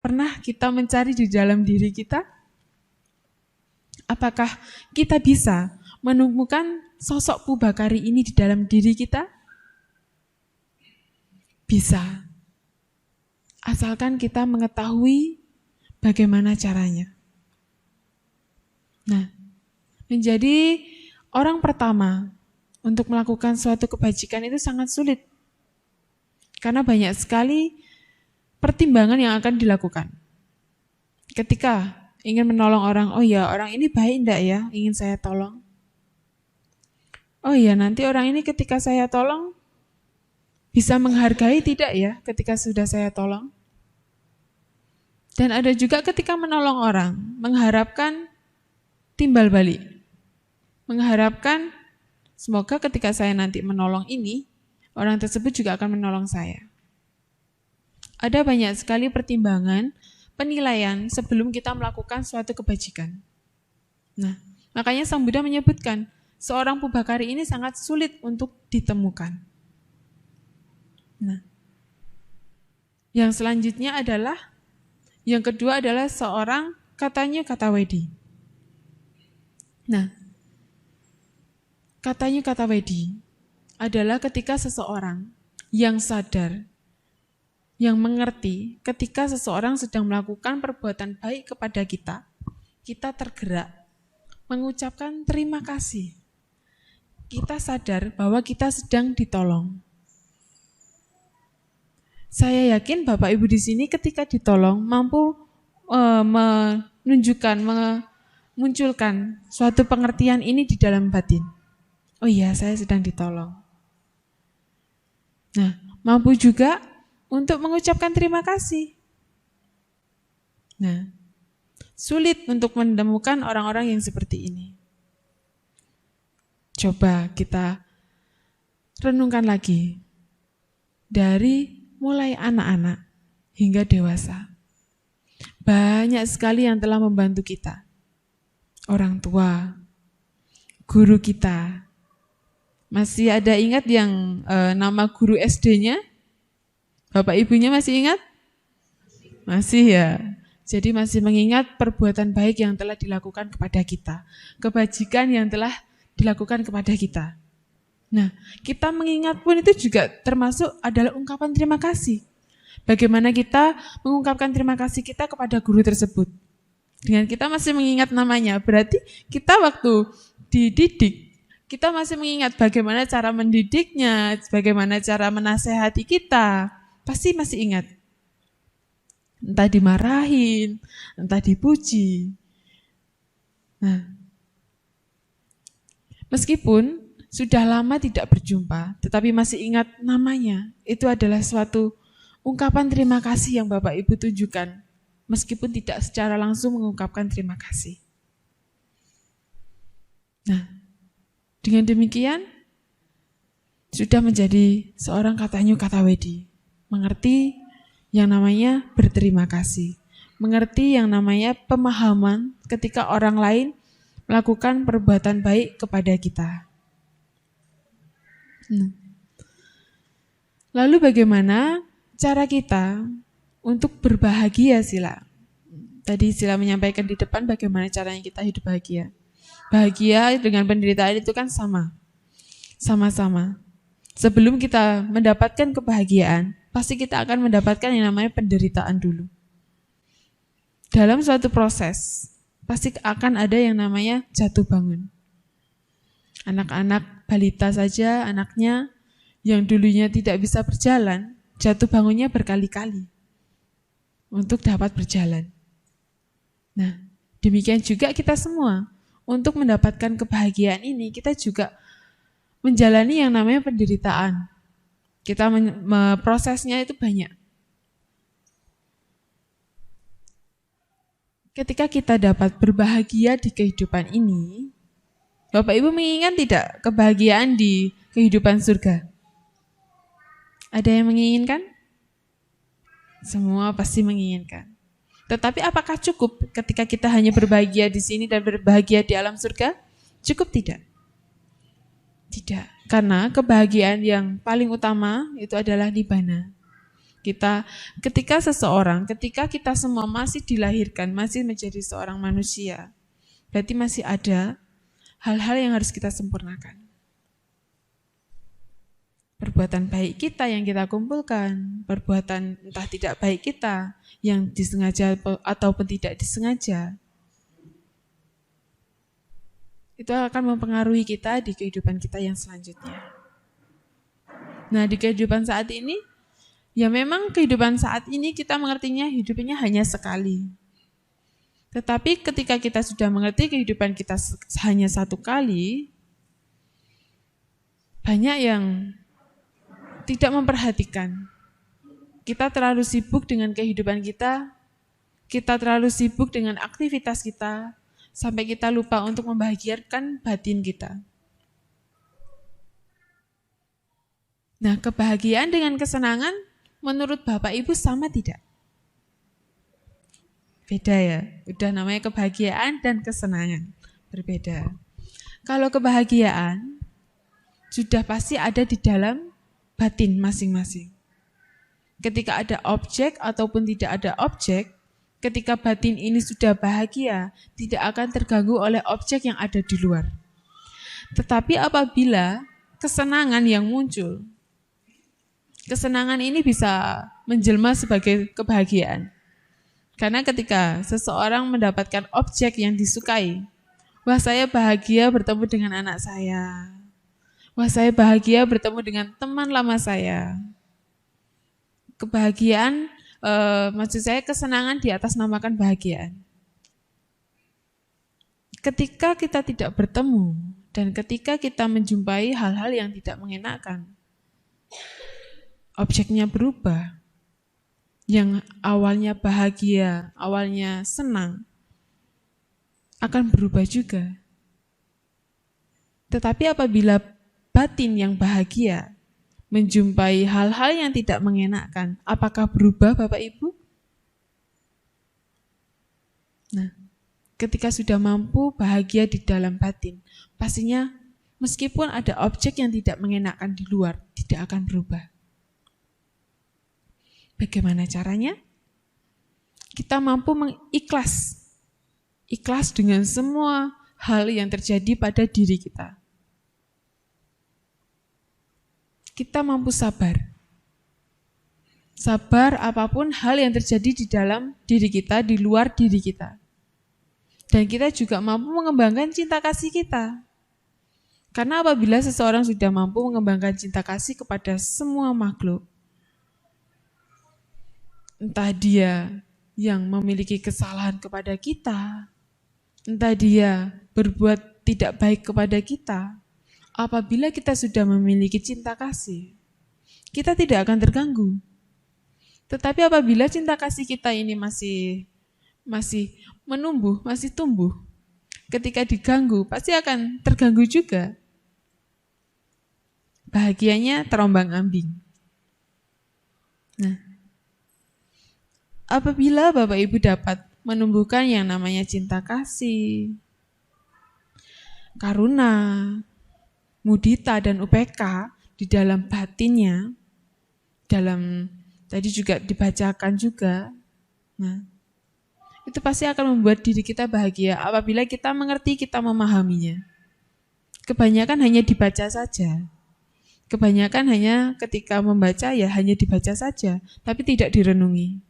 Pernah kita mencari di dalam diri kita? Apakah kita bisa menemukan sosok Abu Bakar ini di dalam diri kita? Bisa. Asalkan kita mengetahui bagaimana caranya. Nah, menjadi orang pertama untuk melakukan suatu kebajikan itu sangat sulit. Karena banyak sekali pertimbangan yang akan dilakukan. Ketika ingin menolong orang, oh ya orang ini baik enggak ya, ingin saya tolong. Oh ya nanti orang ini ketika saya tolong, bisa menghargai tidak ya ketika sudah saya tolong. Dan ada juga ketika menolong orang, mengharapkan timbal balik. Mengharapkan semoga ketika saya nanti menolong ini, orang tersebut juga akan menolong saya. Ada banyak sekali pertimbangan, penilaian sebelum kita melakukan suatu kebajikan. Nah, makanya Sang Buddha menyebutkan, seorang Abu Bakar ini sangat sulit untuk ditemukan. Nah, yang selanjutnya adalah, yang kedua adalah seorang katanya Kartawedi. Nah, katanya Kartawedi adalah ketika seseorang yang sadar, yang mengerti ketika seseorang sedang melakukan perbuatan baik kepada kita, kita tergerak mengucapkan terima kasih. Kita sadar bahwa kita sedang ditolong. Saya yakin Bapak Ibu di sini ketika ditolong mampu menunjukkan, memunculkan suatu pengertian ini di dalam batin. Oh iya, saya sedang ditolong. Nah, mampu juga untuk mengucapkan terima kasih. Nah, sulit untuk menemukan orang-orang yang seperti ini. Coba kita renungkan lagi. Dari mulai anak-anak hingga dewasa. Banyak sekali yang telah membantu kita. Orang tua, guru kita. Masih ada ingat yang nama guru SD-nya? Bapak ibunya masih ingat? Masih ya. Jadi masih mengingat perbuatan baik yang telah dilakukan kepada kita. Kebajikan yang telah dilakukan kepada kita. Nah, kita mengingat pun itu juga termasuk adalah ungkapan terima kasih. Bagaimana kita mengungkapkan terima kasih kita kepada guru tersebut. Dengan kita masih mengingat namanya, berarti kita waktu dididik, kita masih mengingat bagaimana cara mendidiknya, bagaimana cara menasehati kita. Pasti masih ingat. Entah dimarahin, entah dipuji. Nah, meskipun sudah lama tidak berjumpa, tetapi masih ingat namanya, itu adalah suatu ungkapan terima kasih yang Bapak Ibu tunjukkan, meskipun tidak secara langsung mengungkapkan terima kasih. Nah, dengan demikian, sudah menjadi seorang Katanya Kartawedi, mengerti yang namanya berterima kasih, mengerti yang namanya pemahaman ketika orang lain melakukan perbuatan baik kepada kita. Lalu bagaimana cara kita untuk berbahagia, Sila? Tadi Sila menyampaikan di depan bagaimana caranya kita hidup bahagia. Bahagia dengan penderitaan itu kan sama-sama. Sebelum kita mendapatkan kebahagiaan, pasti kita akan mendapatkan yang namanya penderitaan dulu. Dalam suatu proses, pasti akan ada yang namanya jatuh bangun. Anak-anak balita saja, anaknya yang dulunya tidak bisa berjalan, jatuh bangunnya berkali-kali untuk dapat berjalan. Nah, demikian juga kita semua. Untuk mendapatkan kebahagiaan ini, kita juga menjalani yang namanya penderitaan. Kita prosesnya itu banyak. Ketika kita dapat berbahagia di kehidupan ini, Bapak Ibu menginginkan tidak kebahagiaan di kehidupan surga? Ada yang menginginkan? Semua pasti menginginkan. Tetapi apakah cukup ketika kita hanya berbahagia di sini dan berbahagia di alam surga? Cukup tidak? Tidak. Karena kebahagiaan yang paling utama itu adalah nibbana. Ketika kita semua masih dilahirkan, masih menjadi seorang manusia, berarti masih ada hal-hal yang harus kita sempurnakan. Perbuatan baik kita yang kita kumpulkan, perbuatan entah tidak baik kita yang disengaja ataupun tidak disengaja, itu akan mempengaruhi kita di kehidupan kita yang selanjutnya. Nah, di kehidupan saat ini, ya memang kehidupan saat ini kita mengertinya hidupnya hanya sekali. Tetapi ketika kita sudah mengerti kehidupan kita hanya satu kali, banyak yang tidak memperhatikan. Kita terlalu sibuk dengan kehidupan kita terlalu sibuk dengan aktivitas kita, sampai kita lupa untuk membahagiakan batin kita. Nah, kebahagiaan dengan kesenangan menurut Bapak Ibu sama tidak? Beda ya, udah namanya kebahagiaan dan kesenangan, berbeda. Kalau kebahagiaan sudah pasti ada di dalam batin masing-masing. Ketika ada objek ataupun tidak ada objek, ketika batin ini sudah bahagia, tidak akan terganggu oleh objek yang ada di luar. Tetapi apabila kesenangan yang muncul, kesenangan ini bisa menjelma sebagai kebahagiaan. Karena ketika seseorang mendapatkan objek yang disukai, wah saya bahagia bertemu dengan anak saya. Wah saya bahagia bertemu dengan teman lama saya. Kebahagiaan, maksud saya kesenangan di atas namakan bahagiaan. Ketika kita tidak bertemu dan ketika kita menjumpai hal-hal yang tidak mengenakan, objeknya berubah. Yang awalnya bahagia, awalnya senang, akan berubah juga. Tetapi apabila batin yang bahagia menjumpai hal-hal yang tidak mengenakan, apakah berubah Bapak Ibu? Nah, ketika sudah mampu bahagia di dalam batin, pastinya meskipun ada objek yang tidak mengenakan di luar, tidak akan berubah. Bagaimana caranya? Kita mampu mengikhlas. Ikhlas dengan semua hal yang terjadi pada diri kita. Kita mampu sabar. Sabar apapun hal yang terjadi di dalam diri kita, di luar diri kita. Dan kita juga mampu mengembangkan cinta kasih kita. Karena apabila seseorang sudah mampu mengembangkan cinta kasih kepada semua makhluk, entah dia yang memiliki kesalahan kepada kita, entah dia berbuat tidak baik kepada kita, apabila kita sudah memiliki cinta kasih, kita tidak akan terganggu. Tetapi apabila cinta kasih kita ini masih menumbuh, masih tumbuh, ketika diganggu, pasti akan terganggu juga. Bahagianya terombang-ambing. Nah, apabila Bapak Ibu dapat menumbuhkan yang namanya cinta kasih, karuna, mudita, dan UPK di dalam batinnya, tadi juga dibacakan juga, nah, itu pasti akan membuat diri kita bahagia apabila kita mengerti, kita memahaminya. Kebanyakan hanya dibaca saja. Kebanyakan hanya ketika membaca ya hanya dibaca saja, tapi tidak direnungi.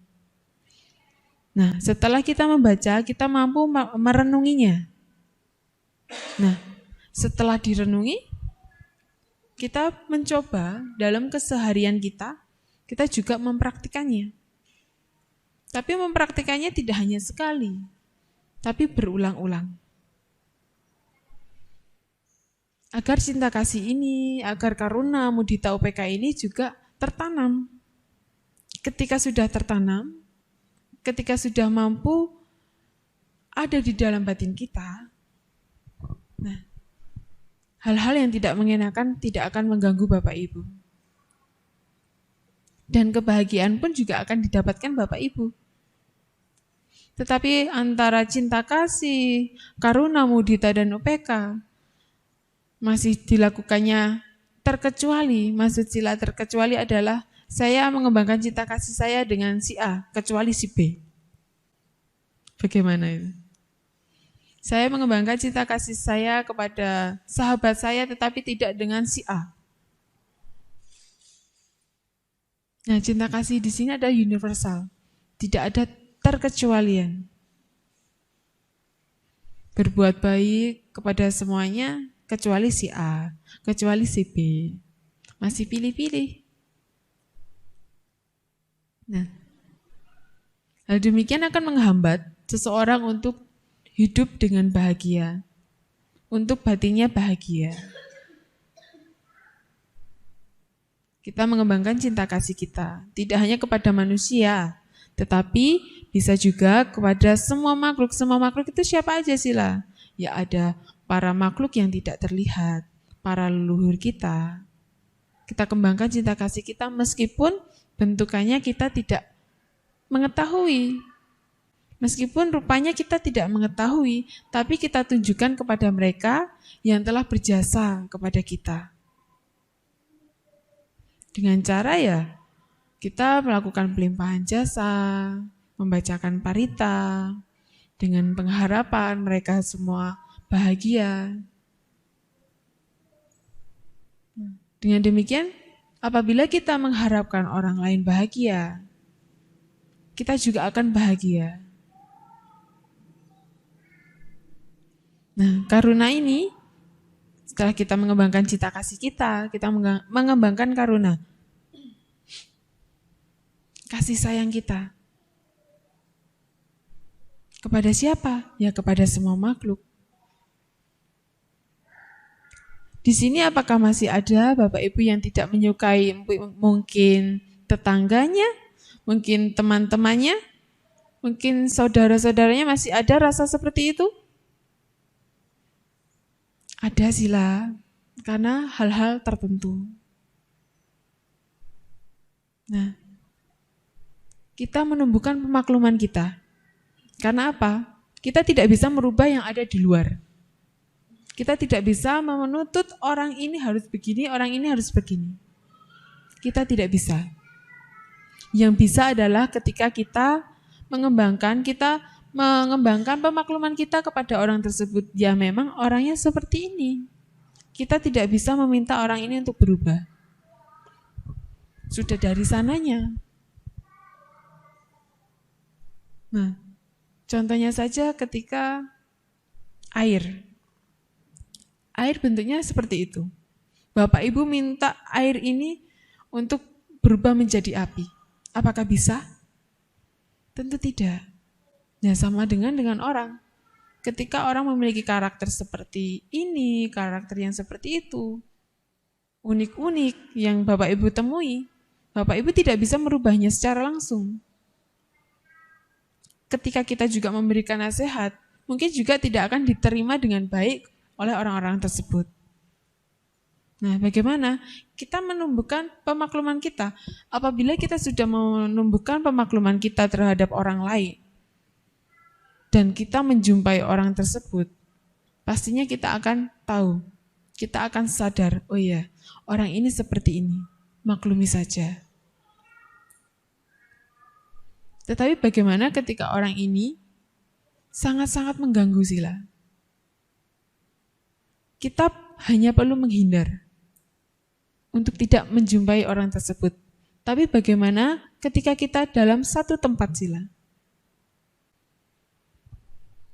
Nah, setelah kita membaca, kita mampu merenunginya. Nah, setelah direnungi, kita mencoba dalam keseharian kita juga mempraktikannya. Tapi mempraktikannya tidak hanya sekali, tapi berulang-ulang. Agar cinta kasih ini, agar karuna, mudita, UPK ini juga tertanam. Ketika sudah tertanam, ketika sudah mampu ada di dalam batin kita, nah, hal-hal yang tidak mengenakan tidak akan mengganggu Bapak Ibu. Dan kebahagiaan pun juga akan didapatkan Bapak Ibu. Tetapi antara cinta kasih, karuna, mudita, dan UPK masih dilakukannya terkecuali, maksud sila terkecuali adalah saya mengembangkan cinta kasih saya dengan si A, kecuali si B. Bagaimana itu? Saya mengembangkan cinta kasih saya kepada sahabat saya, tetapi tidak dengan si A. Nah, cinta kasih di sini ada universal, tidak ada terkecualian. Berbuat baik kepada semuanya, kecuali si A, kecuali si B. Masih pilih-pilih. Nah, hal demikian akan menghambat seseorang untuk hidup dengan bahagia, untuk batinnya bahagia. Kita mengembangkan cinta kasih kita, tidak hanya kepada manusia, tetapi bisa juga kepada semua makhluk. Semua makhluk itu siapa aja sih lah? Ya ada para makhluk yang tidak terlihat, para leluhur kita. Kita kembangkan cinta kasih kita meskipun bentukannya kita tidak mengetahui. Meskipun rupanya kita tidak mengetahui, tapi kita tunjukkan kepada mereka yang telah berjasa kepada kita. Dengan cara ya, kita melakukan pelimpahan jasa, membacakan parita, dengan pengharapan mereka semua bahagia. Dengan demikian, apabila kita mengharapkan orang lain bahagia, kita juga akan bahagia. Nah, karuna ini, setelah kita mengembangkan cinta kasih kita mengembangkan karuna. Kasih sayang kita. Kepada siapa? Ya kepada semua makhluk. Di sini apakah masih ada Bapak Ibu yang tidak menyukai mungkin tetangganya, mungkin teman-temannya, mungkin saudara-saudaranya, masih ada rasa seperti itu? Ada sila, karena hal-hal tertentu. Nah, kita menumbuhkan pemakluman kita. Karena apa? Kita tidak bisa merubah yang ada di luar. Kita tidak bisa menuntut orang ini harus begini, orang ini harus begini. Kita tidak bisa. Yang bisa adalah ketika kita mengembangkan pemakluman kita kepada orang tersebut. Ya memang orangnya seperti ini. Kita tidak bisa meminta orang ini untuk berubah. Sudah dari sananya. Nah, contohnya saja ketika air. Air bentuknya seperti itu. Bapak Ibu minta air ini untuk berubah menjadi api. Apakah bisa? Tentu tidak. Nah, sama dengan orang. Ketika orang memiliki karakter seperti ini, karakter yang seperti itu, unik-unik yang Bapak Ibu temui, Bapak Ibu tidak bisa merubahnya secara langsung. Ketika kita juga memberikan nasihat, mungkin juga tidak akan diterima dengan baik oleh orang-orang tersebut. Nah, bagaimana kita menumbuhkan pemakluman kita? Apabila kita sudah menumbuhkan pemakluman kita terhadap orang lain, dan kita menjumpai orang tersebut, pastinya kita akan tahu, kita akan sadar, oh iya, orang ini seperti ini, maklumi saja. Tetapi bagaimana ketika orang ini sangat-sangat mengganggu sila? Kita hanya perlu menghindar untuk tidak menjumpai orang tersebut. Tapi bagaimana ketika kita dalam satu tempat sila?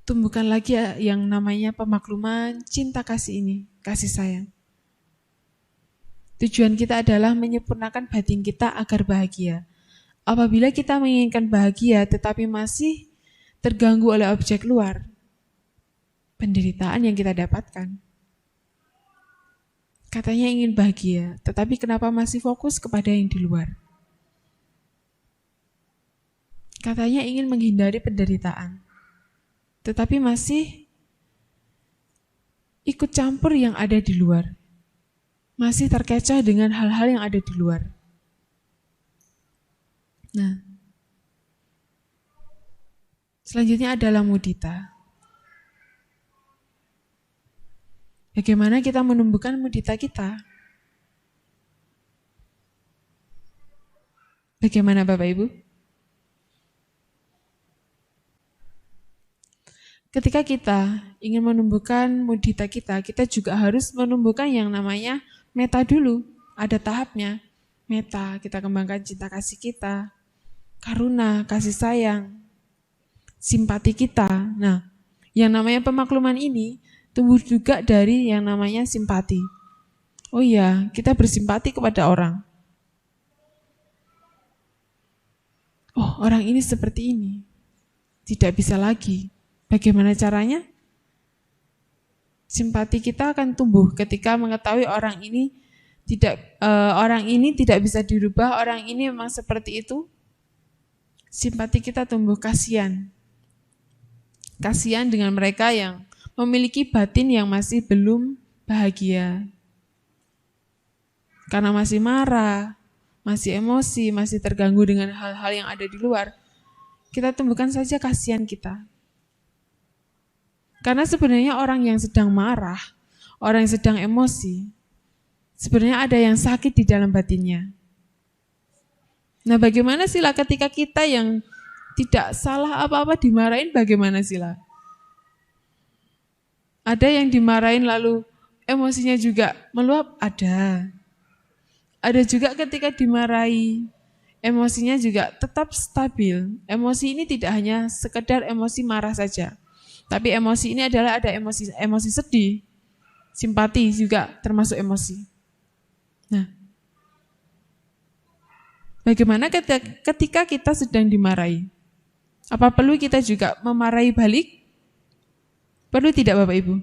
Tumbuhkan lagi yang namanya pemakluman, cinta kasih ini, kasih sayang. Tujuan kita adalah menyempurnakan batin kita agar bahagia. Apabila kita menginginkan bahagia tetapi masih terganggu oleh objek luar, penderitaan yang kita dapatkan. Katanya ingin bahagia, tetapi kenapa masih fokus kepada yang di luar? Katanya ingin menghindari penderitaan, tetapi masih ikut campur yang ada di luar. Masih terkecoh dengan hal-hal yang ada di luar. Nah, selanjutnya adalah mudita. Bagaimana kita menumbuhkan mudita kita? Bagaimana Bapak Ibu? Ketika kita ingin menumbuhkan mudita kita, kita juga harus menumbuhkan yang namanya meta dulu. Ada tahapnya. Meta, kita kembangkan cinta kasih kita, karuna, kasih sayang, simpati kita. Nah, yang namanya pemakluman ini tumbuh juga dari yang namanya simpati. Oh iya, kita bersimpati kepada orang. Oh, orang ini seperti ini. Tidak bisa lagi. Bagaimana caranya? Simpati kita akan tumbuh ketika mengetahui orang ini tidak bisa dirubah, orang ini memang seperti itu. Simpati kita tumbuh, kasihan. Kasihan dengan mereka yang memiliki batin yang masih belum bahagia. Karena masih marah, masih emosi, masih terganggu dengan hal-hal yang ada di luar. Kita tumbuhkan saja kasihan kita. Karena sebenarnya orang yang sedang marah, orang yang sedang emosi, sebenarnya ada yang sakit di dalam batinnya. Nah, bagaimana sila ketika kita yang tidak salah apa-apa dimarahin, bagaimana sila? Ada yang dimarahin lalu emosinya juga meluap? Ada. Ada juga ketika dimarahi, emosinya juga tetap stabil. Emosi ini tidak hanya sekedar emosi marah saja. Tapi emosi ini adalah ada emosi sedih, simpati juga termasuk emosi. Nah, bagaimana ketika kita sedang dimarahi? Apa perlu kita juga memarahi balik? Perlu tidak Bapak Ibu?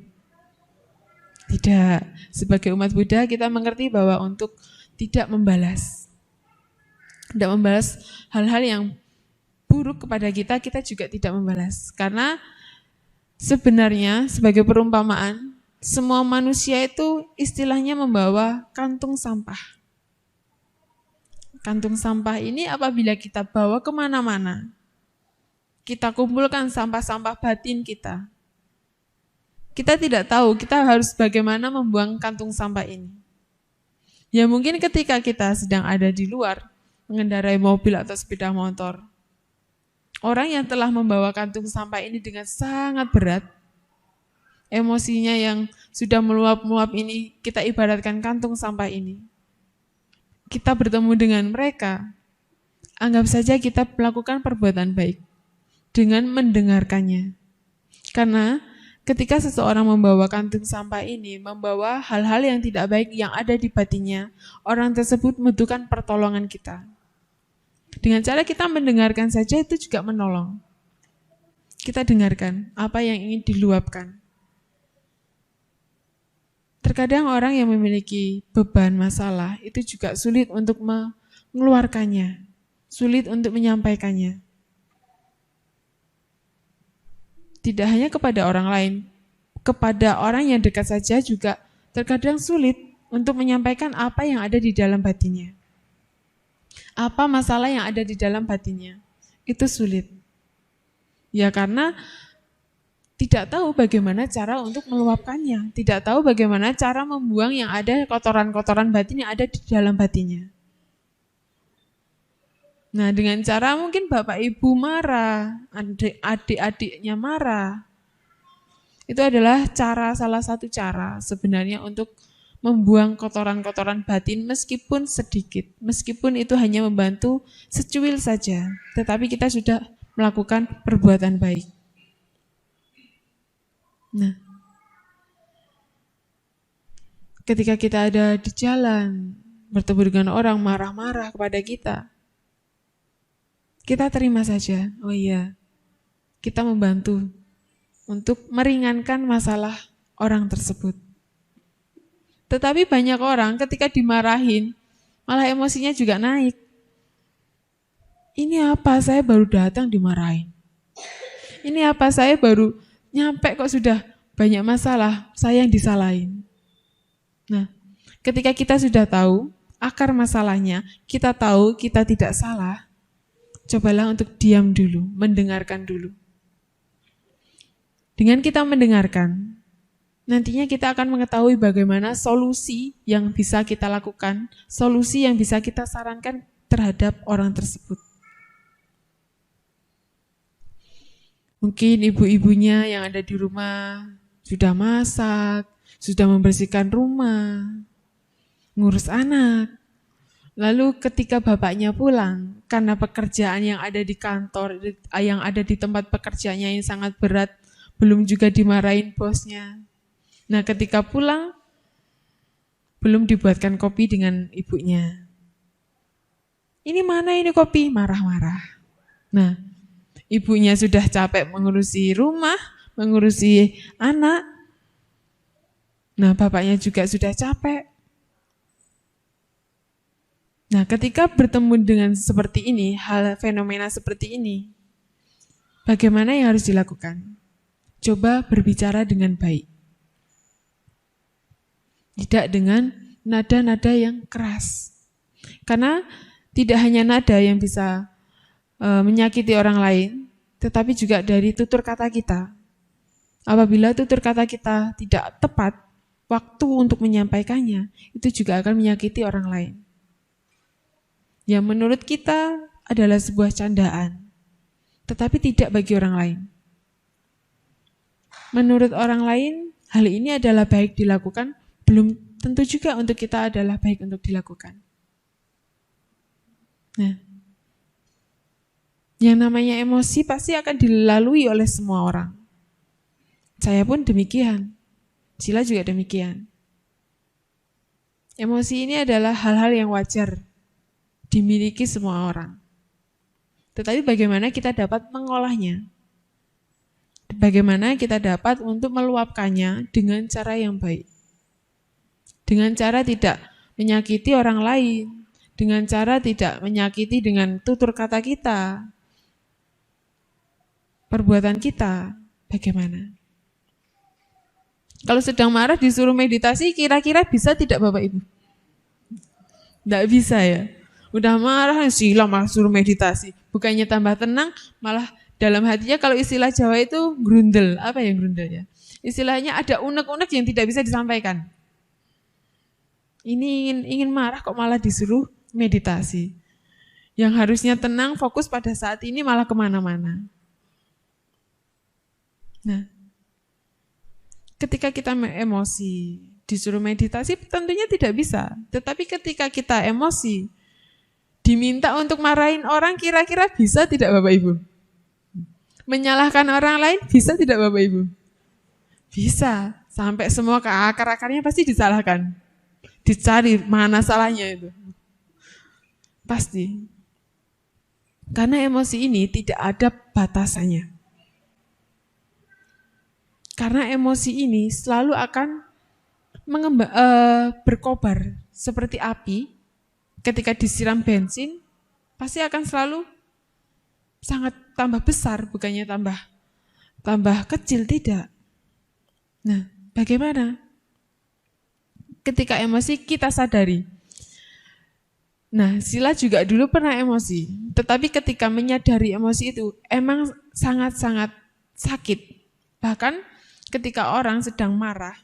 Tidak. Sebagai umat Buddha kita mengerti bahwa untuk tidak membalas hal-hal yang buruk kepada kita, kita juga tidak membalas. Karena sebenarnya sebagai perumpamaan, semua manusia itu istilahnya membawa kantung sampah. Kantung sampah ini apabila kita bawa kemana-mana, kita kumpulkan sampah-sampah batin kita. Kita tidak tahu kita harus bagaimana membuang kantung sampah ini. Ya mungkin ketika kita sedang ada di luar, mengendarai mobil atau sepeda motor, orang yang telah membawa kantung sampah ini dengan sangat berat, emosinya yang sudah meluap-meluap ini, kita ibaratkan kantung sampah ini. Kita bertemu dengan mereka, anggap saja kita melakukan perbuatan baik dengan mendengarkannya. Karena ketika seseorang membawa kantung sampah ini, membawa hal-hal yang tidak baik yang ada di batinnya, orang tersebut membutuhkan pertolongan kita. Dengan cara kita mendengarkan saja itu juga menolong. Kita dengarkan apa yang ingin diluapkan. Terkadang orang yang memiliki beban masalah itu juga sulit untuk mengeluarkannya, sulit untuk menyampaikannya. Tidak hanya kepada orang lain, kepada orang yang dekat saja juga terkadang sulit untuk menyampaikan apa yang ada di dalam batinnya. Apa masalah yang ada di dalam batinnya, itu sulit. Ya karena tidak tahu bagaimana cara untuk meluapkannya, tidak tahu bagaimana cara membuang yang ada kotoran-kotoran batin yang ada di dalam batinnya. Nah, dengan cara mungkin bapak ibu marah, adik-adiknya marah. Itu adalah salah satu cara sebenarnya untuk membuang kotoran-kotoran batin meskipun sedikit. Meskipun itu hanya membantu secuil saja, tetapi kita sudah melakukan perbuatan baik. Nah, ketika kita ada di jalan, bertemu dengan orang marah-marah kepada kita terima saja, oh iya, kita membantu untuk meringankan masalah orang tersebut. Tetapi banyak orang ketika dimarahin, malah emosinya juga naik. Ini apa, saya baru datang dimarahin. Ini apa, saya baru nyampe kok sudah banyak masalah, saya yang disalahin. Nah, ketika kita sudah tahu akar masalahnya, kita tahu kita tidak salah, cobalah untuk diam dulu, mendengarkan dulu. Dengan kita mendengarkan, nantinya kita akan mengetahui bagaimana solusi yang bisa kita lakukan, solusi yang bisa kita sarankan terhadap orang tersebut. Mungkin ibu-ibunya yang ada di rumah sudah masak, sudah membersihkan rumah, ngurus anak. Lalu ketika bapaknya pulang, karena pekerjaan yang ada di kantor, yang ada di tempat pekerjaannya yang sangat berat, belum juga dimarahin bosnya. Nah ketika pulang, belum dibuatkan kopi dengan ibunya. Ini mana ini kopi? Marah-marah. Nah, ibunya sudah capek mengurusi rumah, mengurusi anak. Nah, bapaknya juga sudah capek. Nah, ketika bertemu dengan seperti ini, hal fenomena seperti ini, bagaimana yang harus dilakukan? Coba berbicara dengan baik. Tidak dengan nada-nada yang keras. Karena tidak hanya nada yang bisa menyakiti orang lain, tetapi juga dari tutur kata kita. Apabila tutur kata kita tidak tepat, waktu untuk menyampaikannya, itu juga akan menyakiti orang lain. Yang menurut kita adalah sebuah candaan, tetapi tidak bagi orang lain. Menurut orang lain, hal ini adalah baik dilakukan, belum tentu juga untuk kita adalah baik untuk dilakukan. Nah, yang namanya emosi pasti akan dilalui oleh semua orang. Saya pun demikian, Sila juga demikian. Emosi ini adalah hal-hal yang wajar dimiliki semua orang. Tetapi bagaimana kita dapat mengolahnya? Bagaimana kita dapat untuk meluapkannya dengan cara yang baik? Dengan cara tidak menyakiti orang lain, dengan cara tidak menyakiti dengan tutur kata kita, perbuatan kita, bagaimana? Kalau sedang marah disuruh meditasi, kira-kira bisa tidak Bapak Ibu? Tidak bisa ya. Udah marah, Sila malah suruh meditasi. Bukannya tambah tenang, malah dalam hatinya kalau istilah Jawa itu grundel. Apa yang grundel ya? Istilahnya ada unek-unek yang tidak bisa disampaikan. Ini ingin marah kok malah disuruh meditasi. Yang harusnya tenang, fokus pada saat ini malah kemana-mana. Nah, ketika kita emosi, disuruh meditasi tentunya tidak bisa. Tetapi ketika kita emosi, diminta untuk marahin orang, kira-kira bisa tidak Bapak Ibu? Menyalahkan orang lain, bisa tidak Bapak Ibu? Bisa. Sampai semua ke akar-akarnya pasti disalahkan. Dicari mana salahnya itu. Pasti. Karena emosi ini tidak ada batasannya. Karena emosi ini selalu akan berkobar seperti api. Ketika disiram bensin, pasti akan selalu sangat tambah besar, bukannya tambah kecil, tidak. Nah, bagaimana? Ketika emosi kita sadari. Nah, Sila juga dulu pernah emosi, tetapi ketika menyadari emosi itu emang sangat-sangat sakit. Bahkan ketika orang sedang marah,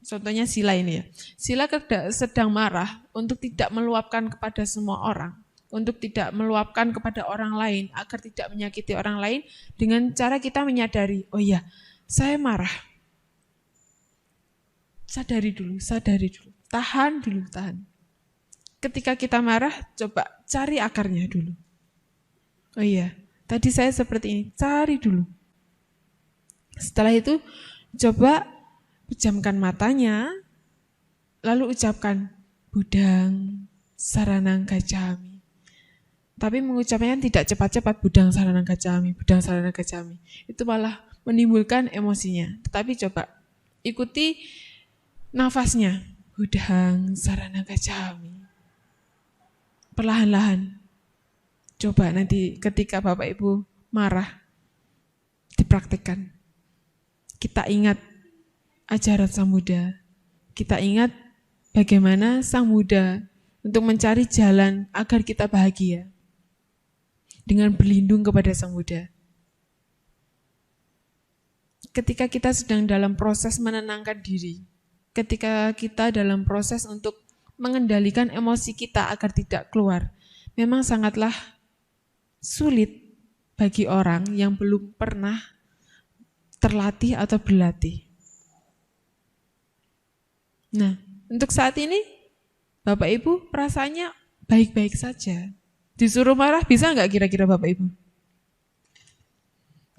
contohnya Sila ini ya, Sila sedang marah untuk tidak meluapkan kepada semua orang, untuk tidak meluapkan kepada orang lain, agar tidak menyakiti orang lain, dengan cara kita menyadari, oh iya, saya marah. Sadari dulu, tahan dulu. Ketika kita marah, coba cari akarnya dulu. Oh iya, tadi saya seperti ini, cari dulu. Setelah itu, coba pejamkan matanya, lalu ucapkan, Budang Saranang Gacami. Tapi mengucapnya tidak cepat-cepat, Budang Saranang Gacami, Budang Saranang Gacami. Itu malah menimbulkan emosinya. Tetapi coba ikuti nafasnya, Budang Saranang Gacami. Perlahan-lahan. Coba nanti ketika Bapak Ibu marah, dipraktikkan. Kita ingat ajaran Sang Buddha. Kita ingat bagaimana Sang Buddha untuk mencari jalan agar kita bahagia. Dengan berlindung kepada Sang Buddha. Ketika kita sedang dalam proses menenangkan diri, ketika kita dalam proses untuk mengendalikan emosi kita agar tidak keluar, memang sangatlah sulit bagi orang yang belum pernah terlatih atau berlatih. Nah, untuk saat ini, Bapak Ibu perasaannya baik-baik saja. Disuruh marah bisa nggak kira-kira Bapak Ibu?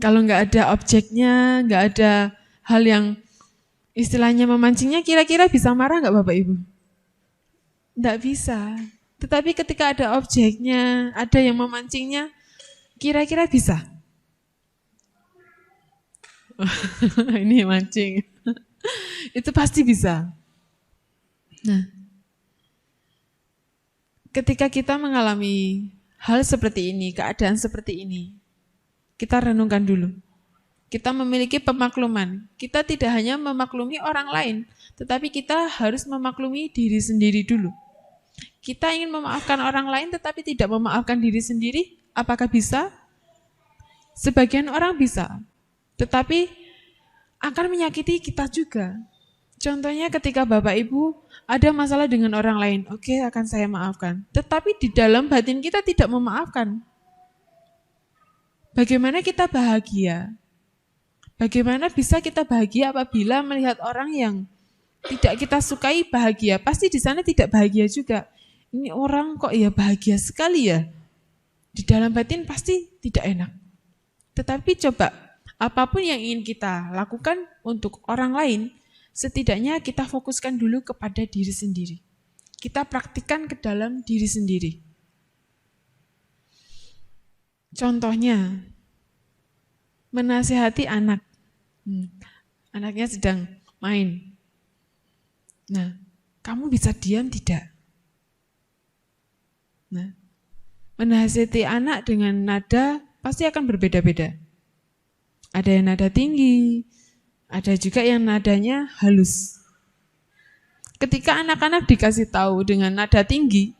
Kalau nggak ada objeknya, nggak ada hal yang istilahnya memancingnya, kira-kira bisa marah nggak Bapak Ibu? Nggak bisa. Tetapi ketika ada objeknya, ada yang memancingnya, kira-kira bisa? Ini mancing. Itu pasti bisa. Nah, ketika kita mengalami hal seperti ini, keadaan seperti ini, kita renungkan dulu. Kita memiliki pemakluman. Kita tidak hanya memaklumi orang lain, tetapi kita harus memaklumi diri sendiri dulu. Kita ingin memaafkan orang lain, tetapi tidak memaafkan diri sendiri. Apakah bisa? Sebagian orang bisa, tetapi akan menyakiti kita juga. Contohnya ketika Bapak Ibu ada masalah dengan orang lain, oke, akan saya maafkan. Tetapi di dalam batin kita tidak memaafkan. Bagaimana kita bahagia? Bagaimana bisa kita bahagia apabila melihat orang yang tidak kita sukai bahagia? Pasti di sana tidak bahagia juga. Ini orang kok ya bahagia sekali ya? Di dalam batin pasti tidak enak. Tetapi coba, apapun yang ingin kita lakukan untuk orang lain, setidaknya kita fokuskan dulu kepada diri sendiri. Kita praktikkan ke dalam diri sendiri. Contohnya, menasihati anak. Anaknya sedang main. Nah, kamu bisa diam tidak? Nah, menasihati anak dengan nada pasti akan berbeda-beda. Ada yang nada tinggi, ada juga yang nadanya halus. Ketika anak-anak dikasih tahu dengan nada tinggi,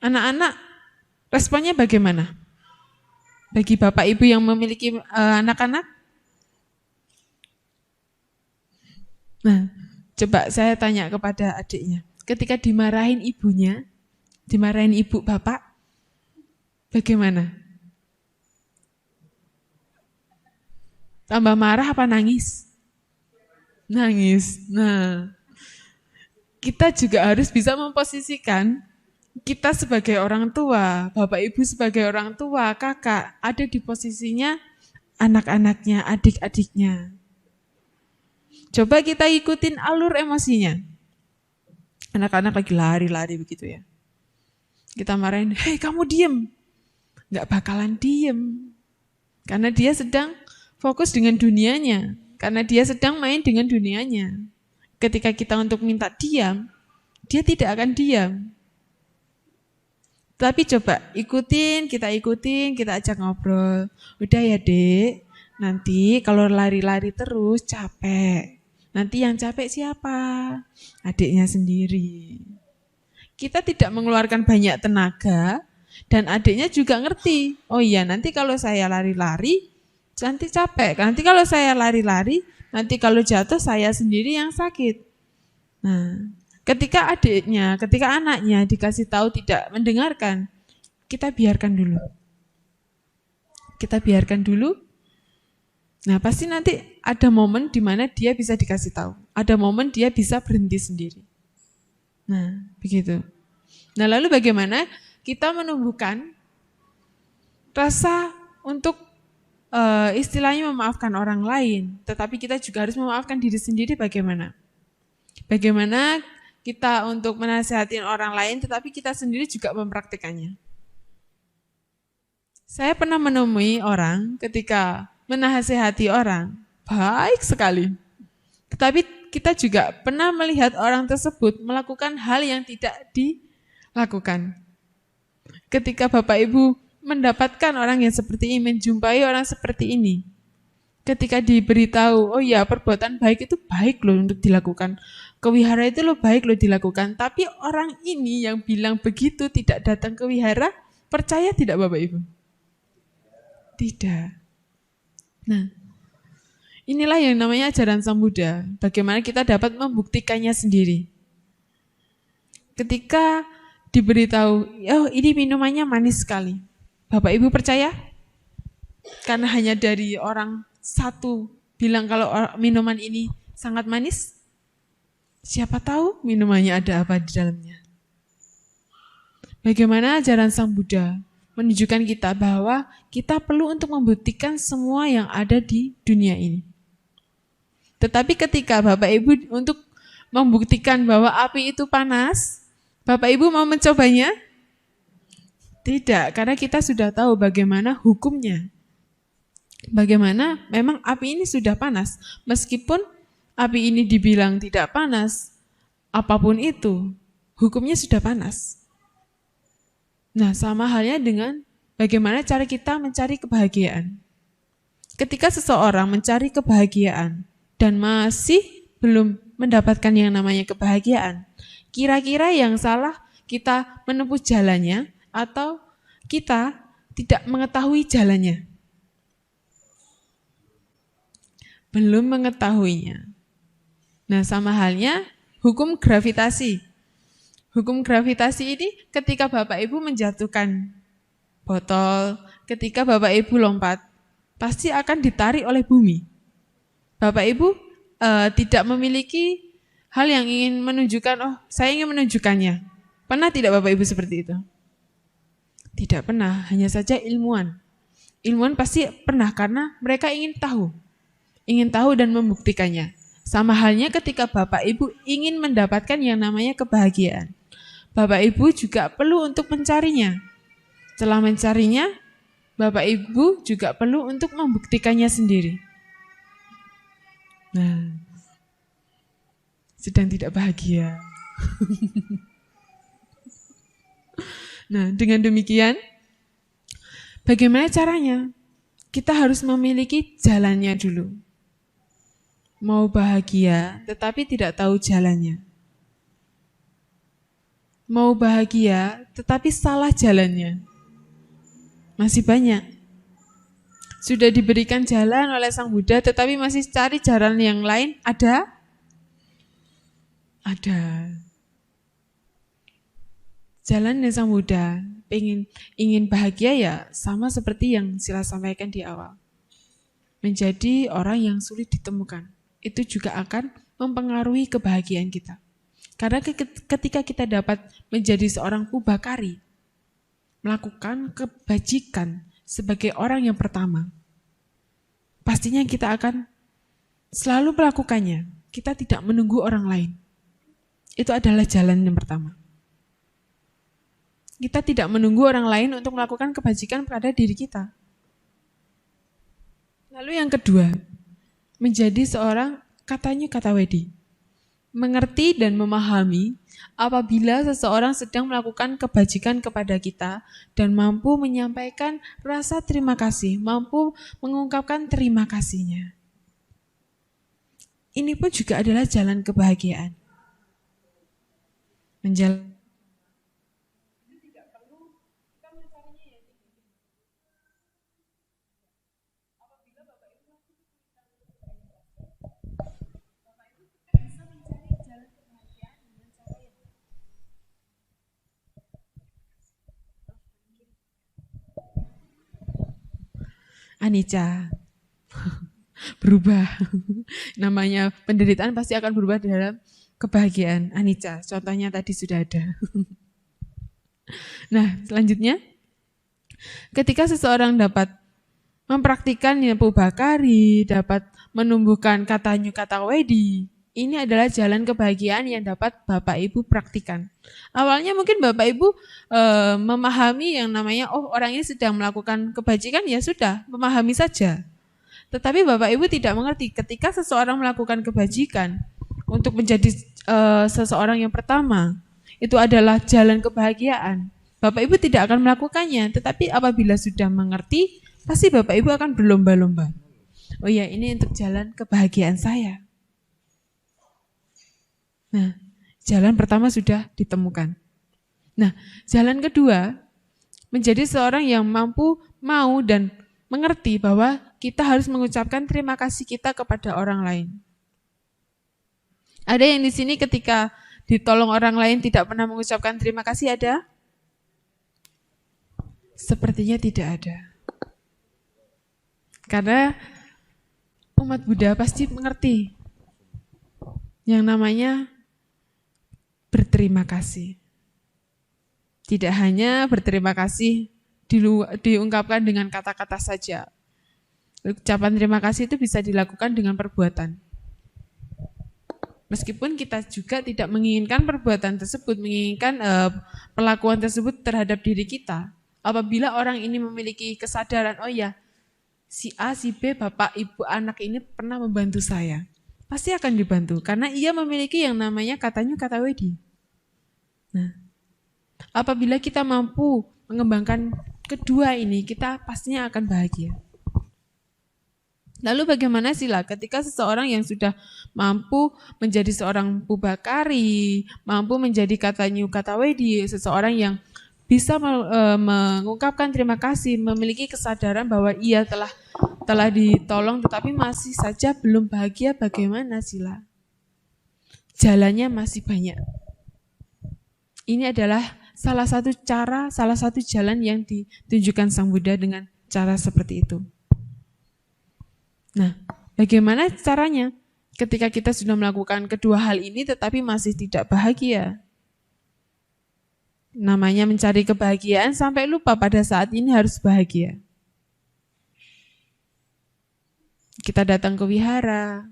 anak-anak responnya bagaimana? Bagi Bapak Ibu yang memiliki anak-anak? Nah, coba saya tanya kepada adiknya. Ketika dimarahin ibunya, dimarahin ibu Bapak, bagaimana? Tambah marah apa nangis? Nangis. Nah, kita juga harus bisa memposisikan kita sebagai orang tua, Bapak Ibu sebagai orang tua, kakak, ada di posisinya anak-anaknya, adik-adiknya. Coba kita ikutin alur emosinya. Anak-anak lagi lari-lari begitu ya. Kita marahin, hei kamu diem. Nggak bakalan diem. Karena dia sedang fokus dengan dunianya. Karena dia sedang main dengan dunianya. Ketika kita untuk minta diam, dia tidak akan diam. Tapi coba ikutin, kita ajak ngobrol. Udah ya dek, nanti kalau lari-lari terus capek. Nanti yang capek siapa? Adiknya sendiri. Kita tidak mengeluarkan banyak tenaga dan adiknya juga ngerti. Oh iya, nanti kalau saya lari-lari nanti capek. Nanti kalau saya lari-lari, nanti kalau jatuh saya sendiri yang sakit. Nah, ketika anaknya dikasih tahu tidak mendengarkan, kita biarkan dulu. Kita biarkan dulu. Nah, pasti nanti ada momen di mana dia bisa dikasih tahu. Ada momen dia bisa berhenti sendiri. Nah, begitu. Nah, lalu bagaimana kita menumbuhkan rasa untuk istilahnya memaafkan orang lain, tetapi kita juga harus memaafkan diri sendiri bagaimana? Bagaimana kita untuk menasihati orang lain, tetapi kita sendiri juga mempraktikannya. Saya pernah menemui orang ketika menasihati orang, baik sekali. Tetapi kita juga pernah melihat orang tersebut melakukan hal yang tidak dilakukan. Ketika Bapak Ibu mendapatkan orang yang seperti ini, menjumpai orang seperti ini, ketika diberitahu, oh ya perbuatan baik itu baik loh untuk dilakukan, kewihara itu loh baik loh dilakukan, tapi orang ini yang bilang begitu tidak datang ke wihara, percaya tidak Bapak Ibu? Tidak. Nah, inilah yang namanya ajaran Sang Buddha, bagaimana kita dapat membuktikannya sendiri. Ketika diberitahu, oh ini minumannya manis sekali. Bapak Ibu percaya? Karena hanya dari orang satu bilang kalau minuman ini sangat manis, siapa tahu minumannya ada apa di dalamnya. Bagaimana ajaran Sang Buddha menunjukkan kita bahwa kita perlu untuk membuktikan semua yang ada di dunia ini. Tetapi ketika Bapak Ibu untuk membuktikan bahwa api itu panas, Bapak Ibu mau mencobanya? Tidak, karena kita sudah tahu bagaimana hukumnya. Bagaimana memang api ini sudah panas. Meskipun api ini dibilang tidak panas, apapun itu, hukumnya sudah panas. Nah, sama halnya dengan bagaimana cara kita mencari kebahagiaan. Ketika seseorang mencari kebahagiaan dan masih belum mendapatkan yang namanya kebahagiaan, kira-kira yang salah kita menempuh jalannya atau kita tidak mengetahui jalannya? Belum mengetahuinya. Nah, sama halnya hukum gravitasi. Hukum gravitasi ini ketika Bapak Ibu menjatuhkan botol, ketika Bapak Ibu lompat, pasti akan ditarik oleh bumi. Bapak Ibu tidak memiliki hal yang ingin menunjukkan, oh saya ingin menunjukkannya. Pernah tidak Bapak Ibu seperti itu? Tidak pernah, hanya saja ilmuwan. Ilmuwan pasti pernah karena mereka ingin tahu dan membuktikannya. Sama halnya ketika Bapak Ibu ingin mendapatkan yang namanya kebahagiaan. Bapak Ibu juga perlu untuk mencarinya. Setelah mencarinya, Bapak Ibu juga perlu untuk membuktikannya sendiri. Nah, sedang tidak bahagia. Nah, dengan demikian, bagaimana caranya? Kita harus memiliki jalannya dulu. Mau bahagia, tetapi tidak tahu jalannya. Mau bahagia, tetapi salah jalannya. Masih banyak. Sudah diberikan jalan oleh Sang Buddha, tetapi masih cari jalan yang lain, ada? Ada. Jalan yang Sang Buddha, ingin bahagia ya sama seperti yang Sila sampaikan di awal. Menjadi orang yang sulit ditemukan. Itu juga akan mempengaruhi kebahagiaan kita. Karena ketika kita dapat menjadi seorang pubakari, melakukan kebajikan sebagai orang yang pertama, pastinya kita akan selalu melakukannya. Kita tidak menunggu orang lain. Itu adalah jalan yang pertama. Kita tidak menunggu orang lain untuk melakukan kebajikan pada diri kita. Lalu yang kedua, menjadi seorang katanya kata wedi. Mengerti dan memahami apabila seseorang sedang melakukan kebajikan kepada kita dan mampu menyampaikan rasa terima kasih, mampu mengungkapkan terima kasihnya. Ini pun juga adalah jalan kebahagiaan. Anicca, berubah. Namanya penderitaan pasti akan berubah dalam kebahagiaan. Anicca, contohnya tadi sudah ada. Nah, selanjutnya, ketika seseorang dapat mempraktikkan pubakari, dapat menumbuhkan katanya kata wedi, ini adalah jalan kebahagiaan yang dapat Bapak Ibu praktikan. Awalnya mungkin Bapak Ibu memahami yang namanya, oh orang ini sedang melakukan kebajikan, ya sudah, memahami saja. Tetapi Bapak Ibu tidak mengerti ketika seseorang melakukan kebajikan untuk menjadi seseorang yang pertama, itu adalah jalan kebahagiaan. Bapak Ibu tidak akan melakukannya, tetapi apabila sudah mengerti, pasti Bapak Ibu akan berlomba-lomba. Oh ya, ini untuk jalan kebahagiaan saya. Nah, jalan pertama sudah ditemukan. Nah, jalan kedua, menjadi seorang yang mampu, mau, dan mengerti bahwa kita harus mengucapkan terima kasih kita kepada orang lain. Ada yang di sini ketika ditolong orang lain tidak pernah mengucapkan terima kasih ada? Sepertinya tidak ada. Karena umat Buddha pasti mengerti yang namanya berterima kasih. Tidak hanya berterima kasih diungkapkan dengan kata-kata saja. Ucapan terima kasih itu bisa dilakukan dengan perbuatan. Meskipun kita juga tidak menginginkan perbuatan tersebut, menginginkan perlakuan tersebut terhadap diri kita. Apabila orang ini memiliki kesadaran, oh ya, si A, si B, bapak, ibu, anak ini pernah membantu saya. Pasti akan dibantu, karena ia memiliki yang namanya katanya kata wedi. Nah, apabila kita mampu mengembangkan kedua ini, kita pastinya akan bahagia. Lalu bagaimana sila ketika seseorang yang sudah mampu menjadi seorang pubakari, mampu menjadi katanya kata wedi, seseorang yang bisa mengungkapkan terima kasih, memiliki kesadaran bahwa ia telah ditolong tetapi masih saja belum bahagia, bagaimana sila? Jalannya masih banyak. Ini adalah salah satu cara, salah satu jalan yang ditunjukkan Sang Buddha dengan cara seperti itu. Nah, bagaimana caranya ketika kita sudah melakukan kedua hal ini tetapi masih tidak bahagia? Namanya mencari kebahagiaan sampai lupa pada saat ini harus bahagia. Kita datang ke wihara,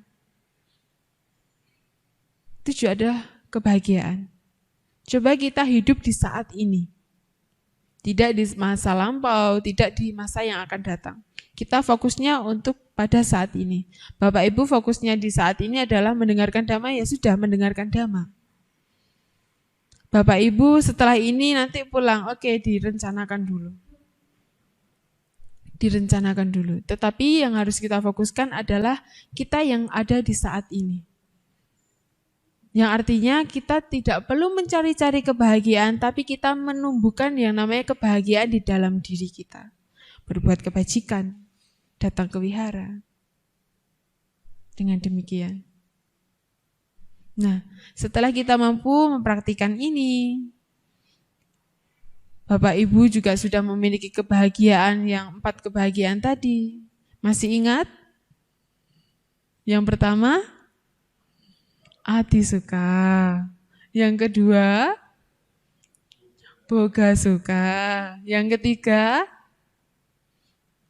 itu juga ada kebahagiaan. Coba kita hidup di saat ini. Tidak di masa lampau, tidak di masa yang akan datang. Kita fokusnya untuk pada saat ini. Bapak Ibu fokusnya di saat ini adalah mendengarkan dhamma, ya sudah mendengarkan dhamma. Bapak Ibu setelah ini nanti pulang, oke, direncanakan dulu. Direncanakan dulu. Tetapi yang harus kita fokuskan adalah kita yang ada di saat ini. Yang artinya kita tidak perlu mencari-cari kebahagiaan, tapi kita menumbuhkan yang namanya kebahagiaan di dalam diri kita. Berbuat kebajikan, datang ke wihara. Dengan demikian. Nah, setelah kita mampu mempraktikkan ini, Bapak Ibu juga sudah memiliki kebahagiaan yang 4 kebahagiaan tadi. Masih ingat? Yang pertama, ati suka. Yang kedua, boga suka. Yang ketiga,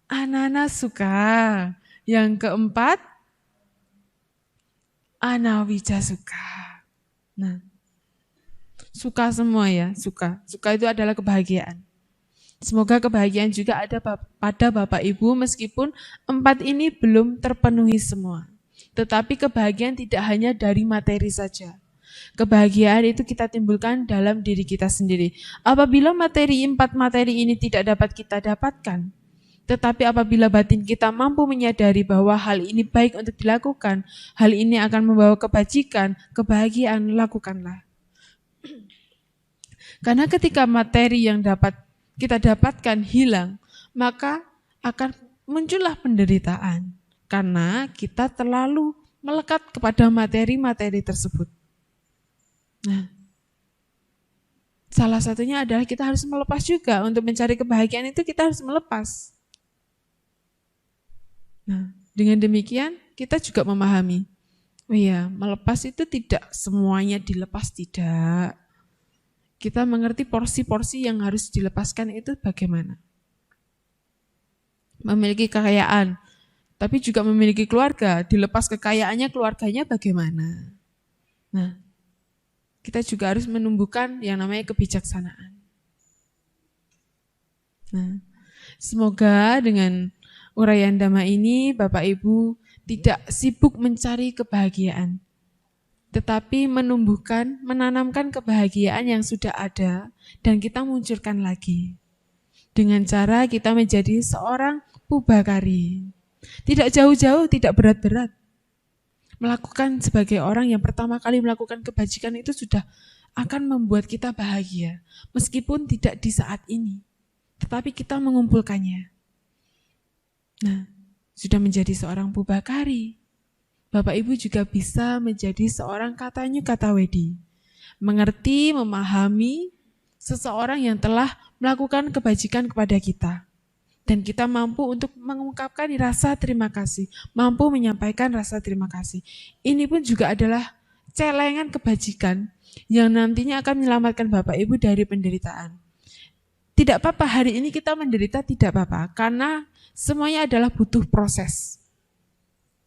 anana suka. Yang keempat, anawija suka. Nah, suka semua ya, suka. Suka itu adalah kebahagiaan. Semoga kebahagiaan juga ada pada Bapak Ibu meskipun 4 ini belum terpenuhi semua. Tetapi kebahagiaan tidak hanya dari materi saja. Kebahagiaan itu kita timbulkan dalam diri kita sendiri. Apabila 4 materi ini tidak dapat kita dapatkan, tetapi apabila batin kita mampu menyadari bahwa hal ini baik untuk dilakukan, hal ini akan membawa kebajikan, kebahagiaan, lakukanlah. Karena ketika materi yang dapat kita dapatkan hilang, maka akan muncullah penderitaan. Karena kita terlalu melekat kepada materi-materi tersebut. Nah, salah satunya adalah kita harus melepas juga. Untuk mencari kebahagiaan itu kita harus melepas. Nah, dengan demikian kita juga memahami, oh iya, melepas itu tidak semuanya dilepas, tidak. Kita mengerti porsi-porsi yang harus dilepaskan itu bagaimana. Memiliki kekayaan, tapi juga memiliki keluarga, dilepas kekayaannya, keluarganya bagaimana. Nah, kita juga harus menumbuhkan yang namanya kebijaksanaan. Nah, semoga dengan uraian dhamma ini Bapak Ibu tidak sibuk mencari kebahagiaan, tetapi menumbuhkan, menanamkan kebahagiaan yang sudah ada dan kita munculkan lagi. Dengan cara kita menjadi seorang pubakari. Tidak jauh-jauh, tidak berat-berat. Melakukan sebagai orang yang pertama kali melakukan kebajikan itu sudah akan membuat kita bahagia. Meskipun tidak di saat ini, tetapi kita mengumpulkannya. Nah, sudah menjadi seorang pubakari. Bapak Ibu juga bisa menjadi seorang katanya kata wedi. mengerti, memahami seseorang yang telah melakukan kebajikan kepada kita. Dan kita mampu untuk mengungkapkan rasa terima kasih, mampu menyampaikan rasa terima kasih. Ini pun juga adalah celengan kebajikan yang nantinya akan menyelamatkan Bapak Ibu dari penderitaan. Tidak apa-apa hari ini kita menderita, tidak apa-apa, karena semuanya adalah butuh proses.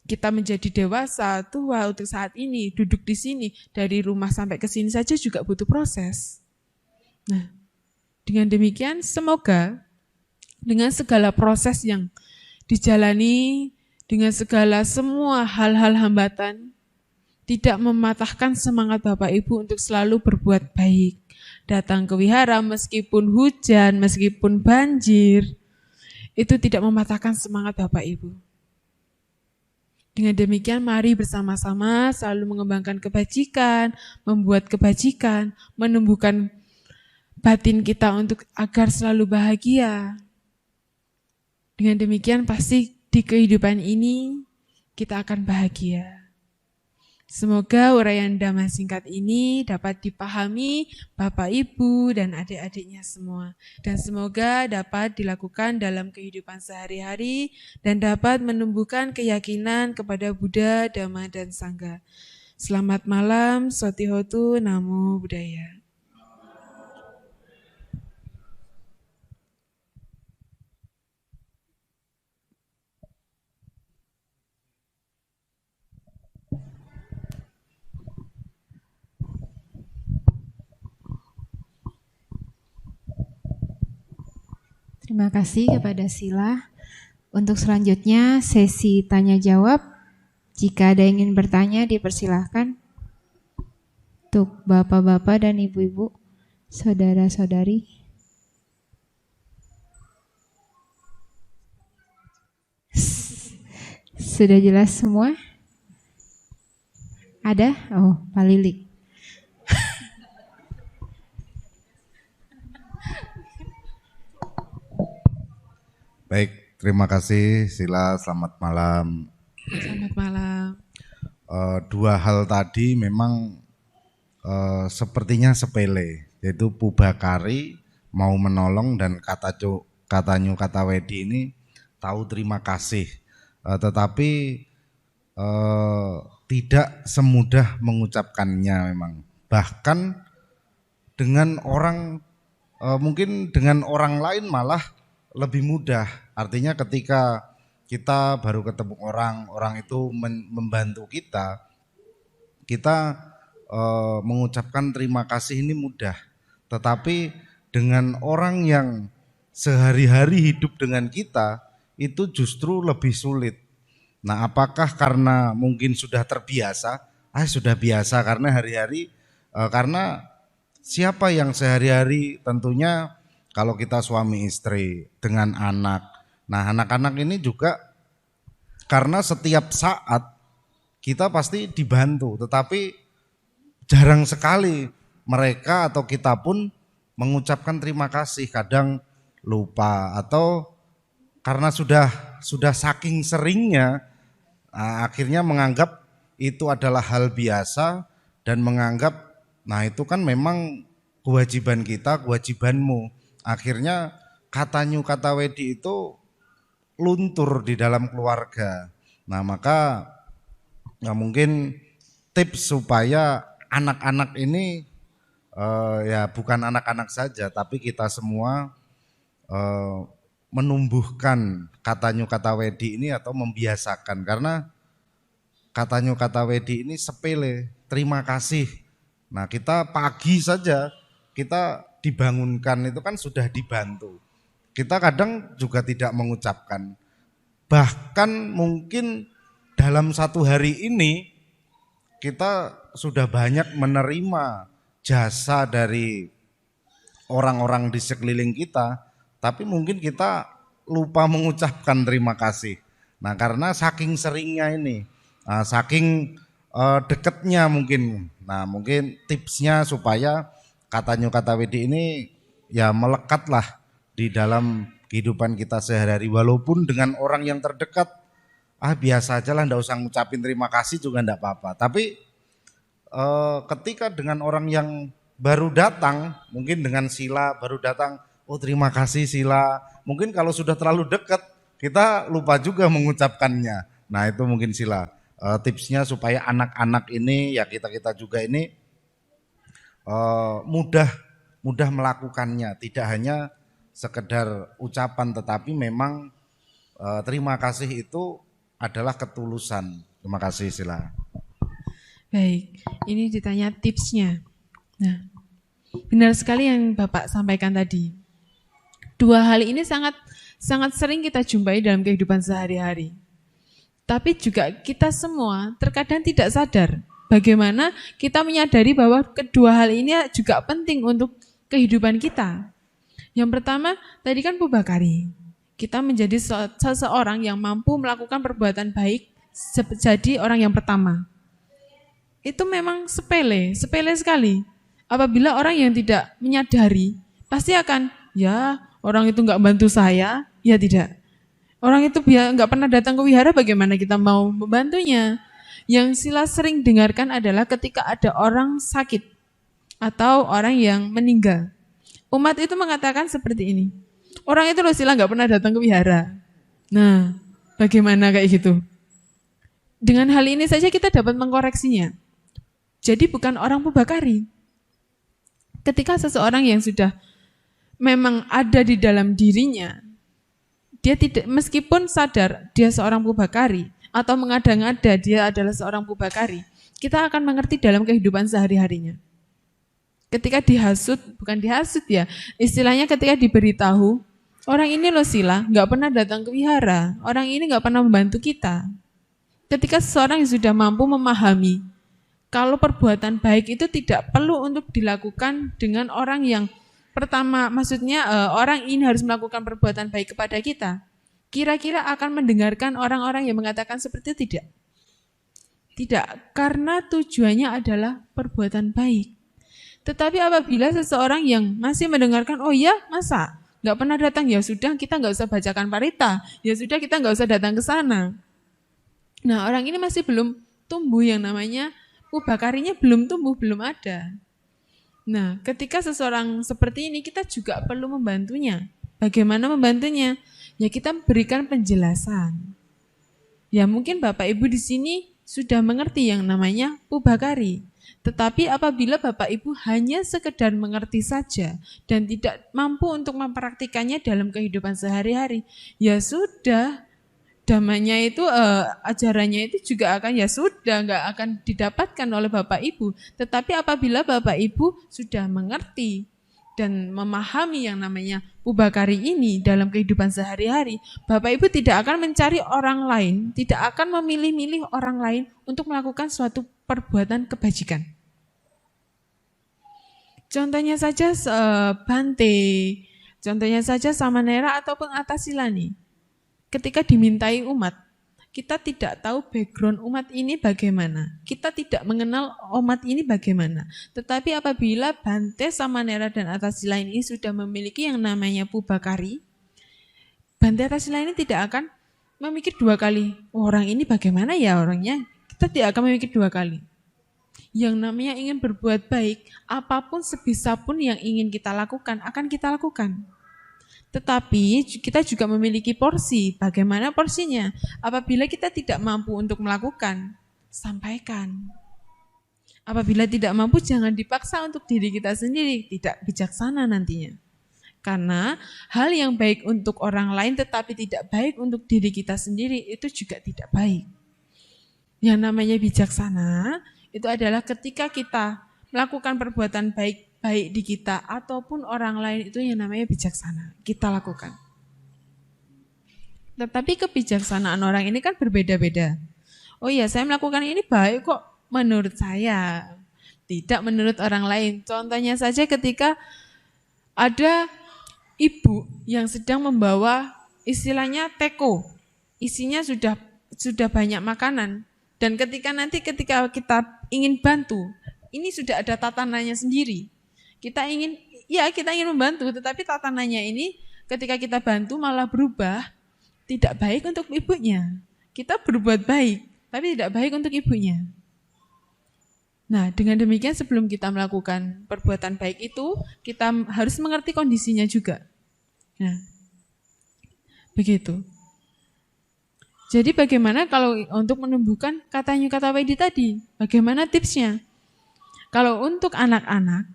Kita menjadi dewasa, tua untuk saat ini, duduk di sini, dari rumah sampai ke sini saja juga butuh proses. Nah, dengan demikian semoga dengan segala proses yang dijalani, dengan segala semua hal-hal hambatan, tidak mematahkan semangat Bapak Ibu untuk selalu berbuat baik. Datang ke wihara meskipun hujan, meskipun banjir, itu tidak mematahkan semangat Bapak Ibu. Dengan demikian mari bersama-sama selalu mengembangkan kebajikan, membuat kebajikan, menumbuhkan batin kita untuk agar selalu bahagia. Dengan demikian pasti di kehidupan ini kita akan bahagia. Semoga uraian damai singkat ini dapat dipahami Bapak, Ibu, dan adik-adiknya semua. Dan semoga dapat dilakukan dalam kehidupan sehari-hari dan dapat menumbuhkan keyakinan kepada Buddha, Dhamma, dan Sangha. Selamat malam, Sotihotu, Namo Buddhaya. Terima kasih kepada Sila. Untuk selanjutnya sesi tanya jawab. Jika ada yang ingin bertanya dipersilahkan. Untuk bapak-bapak dan ibu-ibu, saudara-saudari. Sudah jelas semua? Ada? Oh, Pak Lilik. Baik, terima kasih Sila, selamat malam. Selamat malam. Dua hal tadi memang sepertinya sepele, yaitu Pubakari mau menolong dan katanya kata Wedi ini tahu terima kasih, tetapi tidak semudah mengucapkannya memang. Bahkan dengan orang, mungkin dengan orang lain malah lebih mudah. Artinya ketika kita baru ketemu orang itu membantu kita mengucapkan terima kasih ini mudah. Tetapi dengan orang yang sehari-hari hidup dengan kita itu justru lebih sulit. Nah, apakah karena mungkin sudah terbiasa? Sudah biasa karena hari-hari, karena siapa yang sehari-hari tentunya kalau kita suami istri dengan anak. Nah, anak-anak ini juga karena setiap saat kita pasti dibantu, tetapi jarang sekali mereka atau kita pun mengucapkan terima kasih, kadang lupa atau karena sudah saking seringnya akhirnya menganggap itu adalah hal biasa dan menganggap nah itu kan memang kewajiban kita, kewajibanmu. Akhirnya kata Wedi itu luntur di dalam keluarga. Nah, maka mungkin tips supaya anak-anak ini ya bukan anak-anak saja tapi kita semua menumbuhkan kata Wedi ini atau membiasakan, karena kata Wedi ini sepele, terima kasih. Nah, kita pagi saja kita dibangunkan itu kan sudah dibantu. Kita kadang juga tidak mengucapkan. Bahkan mungkin dalam satu hari ini kita sudah banyak menerima jasa dari orang-orang di sekeliling kita, tapi mungkin kita lupa mengucapkan terima kasih. Nah, karena saking seringnya ini, saking dekatnya mungkin. Nah, mungkin tipsnya supaya kata Wedi ini ya melekatlah di dalam kehidupan kita sehari-hari, walaupun dengan orang yang terdekat biasa aja lah, enggak usah ngucapin terima kasih juga enggak apa-apa. Tapi ketika dengan orang yang baru datang, mungkin dengan sila baru datang, oh terima kasih sila. Mungkin kalau sudah terlalu dekat, kita lupa juga mengucapkannya. Nah itu mungkin sila. Tipsnya supaya anak-anak ini, ya kita juga ini mudah melakukannya. Tidak hanya sekedar ucapan, tetapi memang terima kasih itu adalah ketulusan. Terima kasih sila. Baik, ini ditanya tipsnya. Nah, benar sekali yang Bapak sampaikan tadi. Dua hal ini sangat sering kita jumpai dalam kehidupan sehari-hari. Tapi juga kita semua terkadang tidak sadar bagaimana kita menyadari bahwa kedua hal ini juga penting untuk kehidupan kita. Yang pertama, tadi kan Pubakari. Kita menjadi seseorang yang mampu melakukan perbuatan baik jadi orang yang pertama. Itu memang sepele sekali. Apabila orang yang tidak menyadari, pasti akan, ya orang itu nggak bantu saya, ya tidak. Orang itu nggak pernah datang ke wihara, bagaimana kita mau membantunya? Yang sila sering dengarkan adalah ketika ada orang sakit atau orang yang meninggal. Umat itu mengatakan seperti ini, orang itu loh sila nggak pernah datang ke wihara. Nah, bagaimana kayak gitu? Dengan hal ini saja kita dapat mengkoreksinya. Jadi bukan orang Pubakari. Ketika seseorang yang sudah memang ada di dalam dirinya, dia tidak, meskipun sadar dia seorang Pubakari atau mengada-ngada dia adalah seorang Pubakari, kita akan mengerti dalam kehidupan sehari-harinya. Ketika dihasut, bukan dihasut ya, istilahnya ketika diberitahu, orang ini loh sila, nggak pernah datang ke wihara, orang ini nggak pernah membantu kita. Ketika seseorang yang sudah mampu memahami kalau perbuatan baik itu tidak perlu untuk dilakukan dengan orang yang pertama, maksudnya orang ini harus melakukan perbuatan baik kepada kita. Kira-kira akan mendengarkan orang-orang yang mengatakan seperti itu tidak? Tidak, karena tujuannya adalah perbuatan baik. Tetapi apabila seseorang yang masih mendengarkan, oh ya masa nggak pernah datang, ya sudah kita nggak usah bacakan parita, ya sudah kita nggak usah datang ke sana. Nah orang ini masih belum tumbuh, yang namanya Pubakarinya belum tumbuh, belum ada. Nah, ketika seseorang seperti ini, kita juga perlu membantunya. Bagaimana membantunya? Ya kita berikan penjelasan. Ya mungkin Bapak Ibu di sini sudah mengerti yang namanya Pubakari. Tetapi apabila Bapak Ibu hanya sekedar mengerti saja dan tidak mampu untuk mempraktikannya dalam kehidupan sehari-hari, ya sudah, damanya itu, ajarannya itu juga akan ya sudah nggak akan didapatkan oleh Bapak Ibu. Tetapi apabila Bapak Ibu sudah mengerti dan memahami yang namanya Pubakari ini dalam kehidupan sehari-hari, Bapak Ibu tidak akan mencari orang lain, tidak akan memilih-milih orang lain untuk melakukan suatu perbuatan kebajikan. Contohnya saja Bante, contohnya saja Samanera ataupun Atasilani. Ketika dimintai umat, kita tidak tahu background umat ini bagaimana. Kita tidak mengenal umat ini bagaimana. Tetapi apabila Bante, Samanera, dan Atasila ini sudah memiliki yang namanya Pubakari, Bante Atasila ini tidak akan memikir dua kali, orang ini bagaimana ya orangnya. Kita tidak akan memikir dua kali. Yang namanya ingin berbuat baik, apapun sebisa pun yang ingin kita lakukan, akan kita lakukan. Tetapi kita juga memiliki porsi. Bagaimana porsinya? Apabila kita tidak mampu untuk melakukan, sampaikan. Apabila tidak mampu, jangan dipaksa untuk diri kita sendiri. Tidak bijaksana nantinya. Karena hal yang baik untuk orang lain tetapi tidak baik untuk diri kita sendiri, itu juga tidak baik. Yang namanya bijaksana, itu adalah ketika kita melakukan perbuatan baik di kita ataupun orang lain, itu yang namanya bijaksana, kita lakukan. Tetapi kebijaksanaan orang ini kan berbeda-beda. Oh iya, saya melakukan ini baik kok menurut saya, tidak menurut orang lain. Contohnya saja ketika ada ibu yang sedang membawa istilahnya teko, isinya sudah banyak makanan, dan ketika kita ingin bantu, ini sudah ada tatanannya sendiri. Kita ingin membantu, tetapi tatanannya ini ketika kita bantu malah berubah, tidak baik untuk ibunya. Kita berbuat baik, tapi tidak baik untuk ibunya. Nah, dengan demikian sebelum kita melakukan perbuatan baik itu, kita harus mengerti kondisinya juga. Nah, begitu. Jadi bagaimana kalau untuk menumbuhkan kata nyu kata wedi tadi? Bagaimana tipsnya? Kalau untuk anak-anak,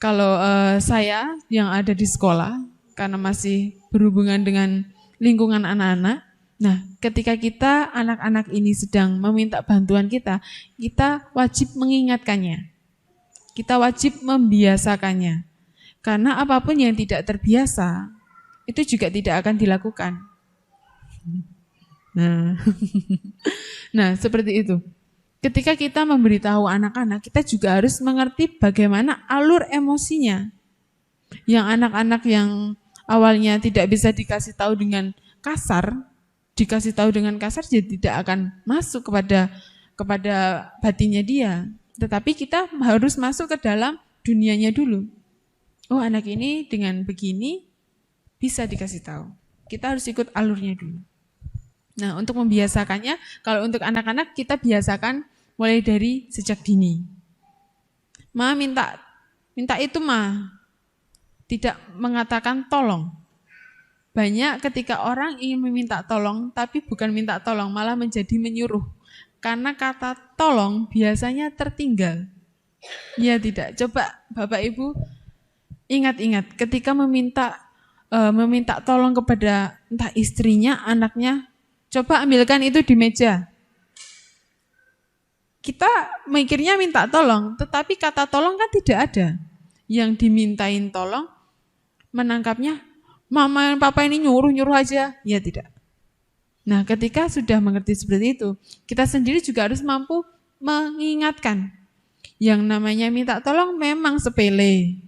kalau saya yang ada di sekolah, karena masih berhubungan dengan lingkungan anak-anak, nah ketika kita anak-anak ini sedang meminta bantuan kita wajib mengingatkannya. Kita wajib membiasakannya. Karena apapun yang tidak terbiasa, itu juga tidak akan dilakukan. Nah, nah seperti itu. Ketika kita memberitahu anak-anak, kita juga harus mengerti bagaimana alur emosinya. Yang anak-anak yang awalnya tidak bisa dikasih tahu dengan kasar, jadi tidak akan masuk kepada batinnya dia. Tetapi kita harus masuk ke dalam dunianya dulu. Oh, anak ini dengan begini bisa dikasih tahu. Kita harus ikut alurnya dulu. Nah, untuk membiasakannya, kalau untuk anak-anak kita biasakan mulai dari sejak dini. Ma minta itu ma, tidak mengatakan tolong. Banyak ketika orang ingin meminta tolong, tapi bukan minta tolong, malah menjadi menyuruh. Karena kata tolong biasanya tertinggal. Ya tidak, coba Bapak Ibu ingat-ingat ketika meminta tolong kepada entah istrinya, anaknya, coba ambilkan itu di meja. Kita mikirnya minta tolong, tetapi kata tolong kan tidak ada. Yang dimintain tolong, menangkapnya, mama dan papa ini nyuruh-nyuruh aja. Ya tidak. Nah ketika sudah mengerti seperti itu, kita sendiri juga harus mampu mengingatkan. Yang namanya minta tolong memang sepele.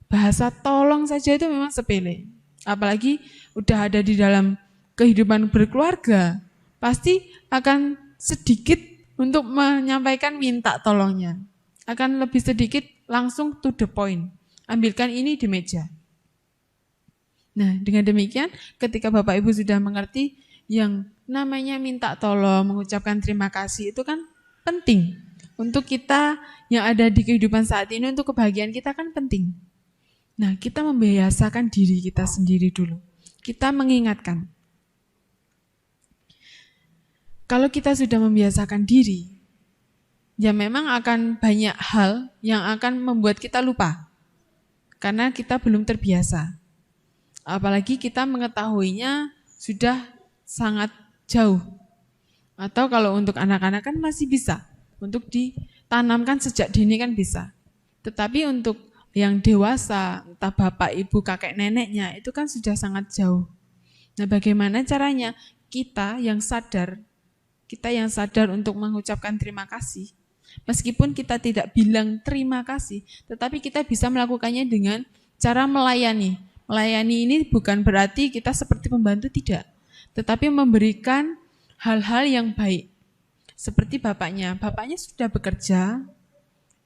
Bahasa tolong saja itu memang sepele. Apalagi udah ada di dalam kehidupan berkeluarga, pasti akan sedikit untuk menyampaikan minta tolongnya. Akan lebih sedikit langsung to the point. Ambilkan ini di meja. Nah, dengan demikian ketika Bapak Ibu sudah mengerti yang namanya minta tolong, mengucapkan terima kasih itu kan penting. Untuk kita yang ada di kehidupan saat ini, untuk kebahagiaan kita kan penting. Nah, kita membiasakan diri kita sendiri dulu. Kita mengingatkan. Kalau kita sudah membiasakan diri, ya memang akan banyak hal yang akan membuat kita lupa. Karena kita belum terbiasa. Apalagi kita mengetahuinya sudah sangat jauh. Atau kalau untuk anak-anak kan masih bisa. Untuk ditanamkan sejak dini kan bisa. Tetapi untuk yang dewasa, entah bapak, ibu, kakek, neneknya, itu kan sudah sangat jauh. Nah bagaimana caranya? Kita yang sadar untuk mengucapkan terima kasih. Meskipun kita tidak bilang terima kasih, tetapi kita bisa melakukannya dengan cara melayani. Melayani ini bukan berarti kita seperti pembantu, tidak. Tetapi memberikan hal-hal yang baik. Seperti bapaknya sudah bekerja,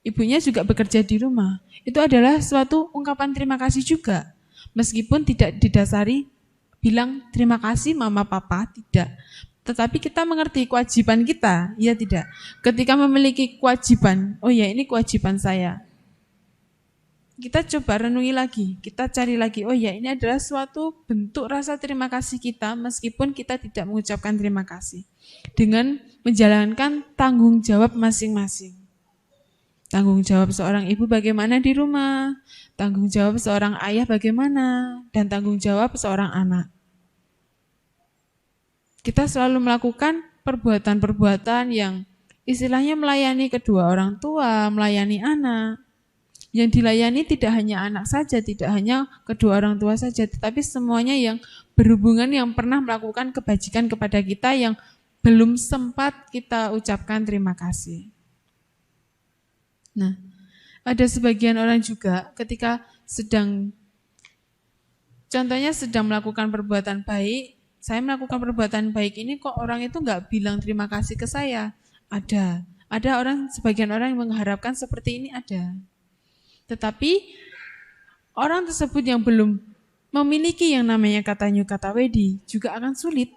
ibunya juga bekerja di rumah. Itu adalah suatu ungkapan terima kasih juga. Meskipun tidak didasari bilang terima kasih mama papa, tidak. Tetapi kita mengerti kewajiban kita, ya tidak. Ketika memiliki kewajiban, oh ya ini kewajiban saya. Kita coba renungi lagi, kita cari lagi, oh ya ini adalah suatu bentuk rasa terima kasih kita meskipun kita tidak mengucapkan terima kasih. Dengan menjalankan tanggung jawab masing-masing. Tanggung jawab seorang ibu bagaimana di rumah, tanggung jawab seorang ayah bagaimana, dan tanggung jawab seorang anak. Kita selalu melakukan perbuatan-perbuatan yang istilahnya melayani kedua orang tua, melayani anak. Yang dilayani tidak hanya anak saja, tidak hanya kedua orang tua saja, tetapi semuanya yang berhubungan, yang pernah melakukan kebajikan kepada kita yang belum sempat kita ucapkan terima kasih. Nah, ada sebagian orang juga ketika sedang melakukan perbuatan baik, saya melakukan perbuatan baik ini kok orang itu nggak bilang terima kasih ke saya. Ada sebagian orang yang mengharapkan seperti ini ada. Tetapi orang tersebut yang belum memiliki yang namanya kata nyu kata wedi juga akan sulit.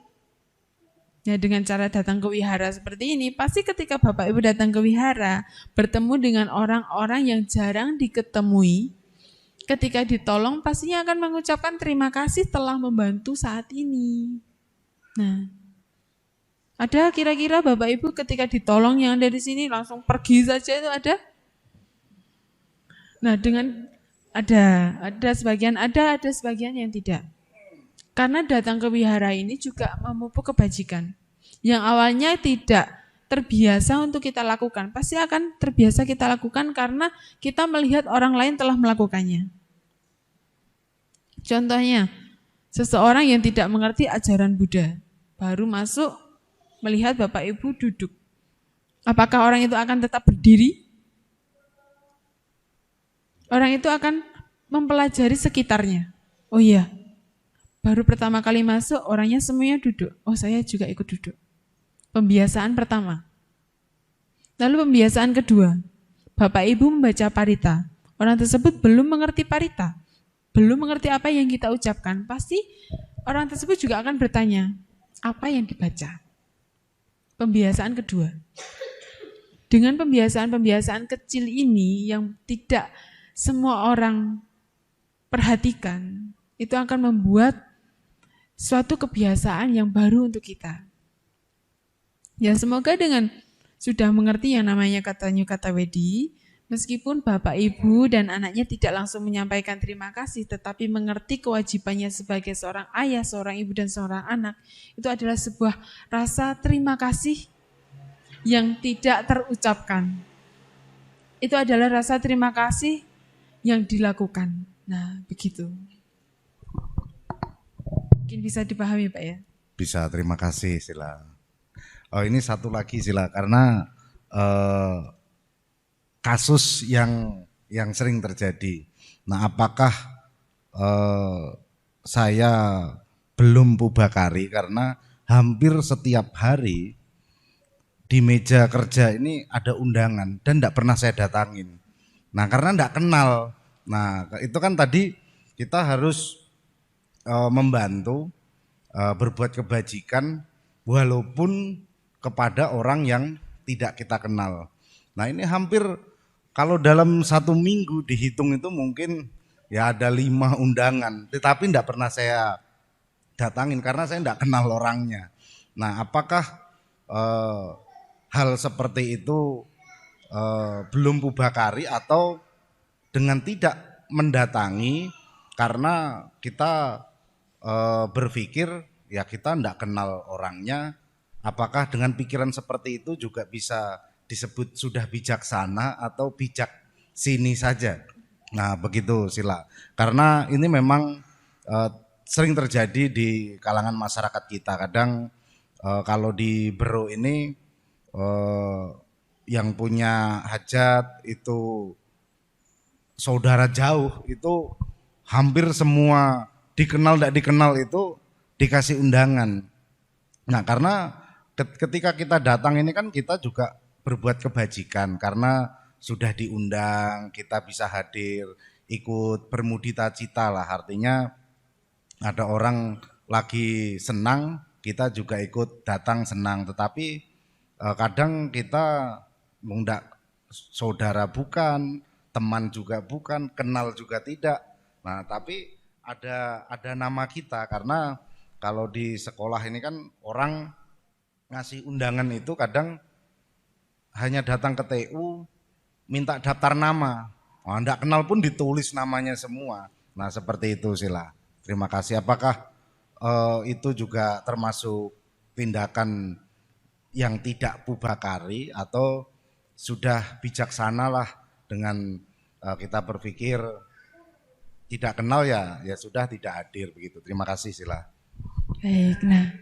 Ya dengan cara datang ke wihara seperti ini, pasti ketika Bapak Ibu datang ke wihara, bertemu dengan orang-orang yang jarang diketemui, ketika ditolong pastinya akan mengucapkan terima kasih telah membantu saat ini. Nah, ada kira-kira Bapak Ibu ketika ditolong yang ada di sini langsung pergi saja itu ada? Nah, dengan ada sebagian ada sebagian yang tidak. Karena datang ke wihara ini juga memupuk kebajikan. Yang awalnya tidak terbiasa untuk kita lakukan, pasti akan terbiasa kita lakukan karena kita melihat orang lain telah melakukannya. Contohnya, seseorang yang tidak mengerti ajaran Buddha, baru masuk melihat Bapak Ibu duduk. Apakah orang itu akan tetap berdiri? Orang itu akan mempelajari sekitarnya. Oh iya, baru pertama kali masuk, orangnya semuanya duduk. Oh, saya juga ikut duduk. Pembiasaan pertama. Lalu pembiasaan kedua. Bapak Ibu membaca parita. Orang tersebut belum mengerti parita. Belum mengerti apa yang kita ucapkan. Pasti orang tersebut juga akan bertanya, apa yang dibaca? Pembiasaan kedua. Dengan pembiasaan-pembiasaan kecil ini yang tidak semua orang perhatikan, itu akan membuat suatu kebiasaan yang baru untuk kita. Ya semoga dengan sudah mengerti yang namanya kata Nyukata Wedi, meskipun Bapak Ibu dan anaknya tidak langsung menyampaikan terima kasih, tetapi mengerti kewajibannya sebagai seorang ayah, seorang ibu dan seorang anak, itu adalah sebuah rasa terima kasih yang tidak terucapkan. Itu adalah rasa terima kasih yang dilakukan. Nah, begitu. Mungkin bisa dipahami Pak ya? Bisa, terima kasih Sila. Oh ini satu lagi Sila, karena kasus yang sering terjadi. Nah apakah saya belum pubakari karena hampir setiap hari di meja kerja ini ada undangan dan tidak pernah saya datangin. Nah karena tidak kenal. Nah itu kan tadi kita harus membantu berbuat kebajikan walaupun kepada orang yang tidak kita kenal. Nah ini hampir kalau dalam 1 minggu dihitung itu mungkin ya ada 5 undangan, tetapi tidak pernah saya datangin karena saya tidak kenal orangnya. Nah apakah hal seperti itu belum pubakari atau dengan tidak mendatangi karena kita berpikir ya kita tidak kenal orangnya, apakah dengan pikiran seperti itu juga bisa disebut sudah bijaksana atau bijak sini saja? Nah begitu Sila, karena ini memang sering terjadi di kalangan masyarakat kita. Kadang kalau di Bero ini yang punya hajat itu saudara jauh, itu hampir semua dikenal tidak dikenal itu dikasih undangan. Nah karena ketika kita datang ini kan kita juga berbuat kebajikan karena sudah diundang, kita bisa hadir, ikut bermudita cita lah, artinya ada orang lagi senang, kita juga ikut datang senang. Tetapi kadang kita tidak saudara bukan, teman juga bukan, kenal juga tidak. Nah tapi ada nama kita, karena kalau di sekolah ini kan orang ngasih undangan itu kadang hanya datang ke TU minta daftar nama, enggak kenal pun ditulis namanya semua. Nah seperti itu Sila. Terima kasih. Apakah itu juga termasuk tindakan yang tidak pubakari atau sudah bijaksana lah dengan kita berpikir tidak kenal ya sudah tidak hadir begitu. Terima kasih Sila. Baik, nah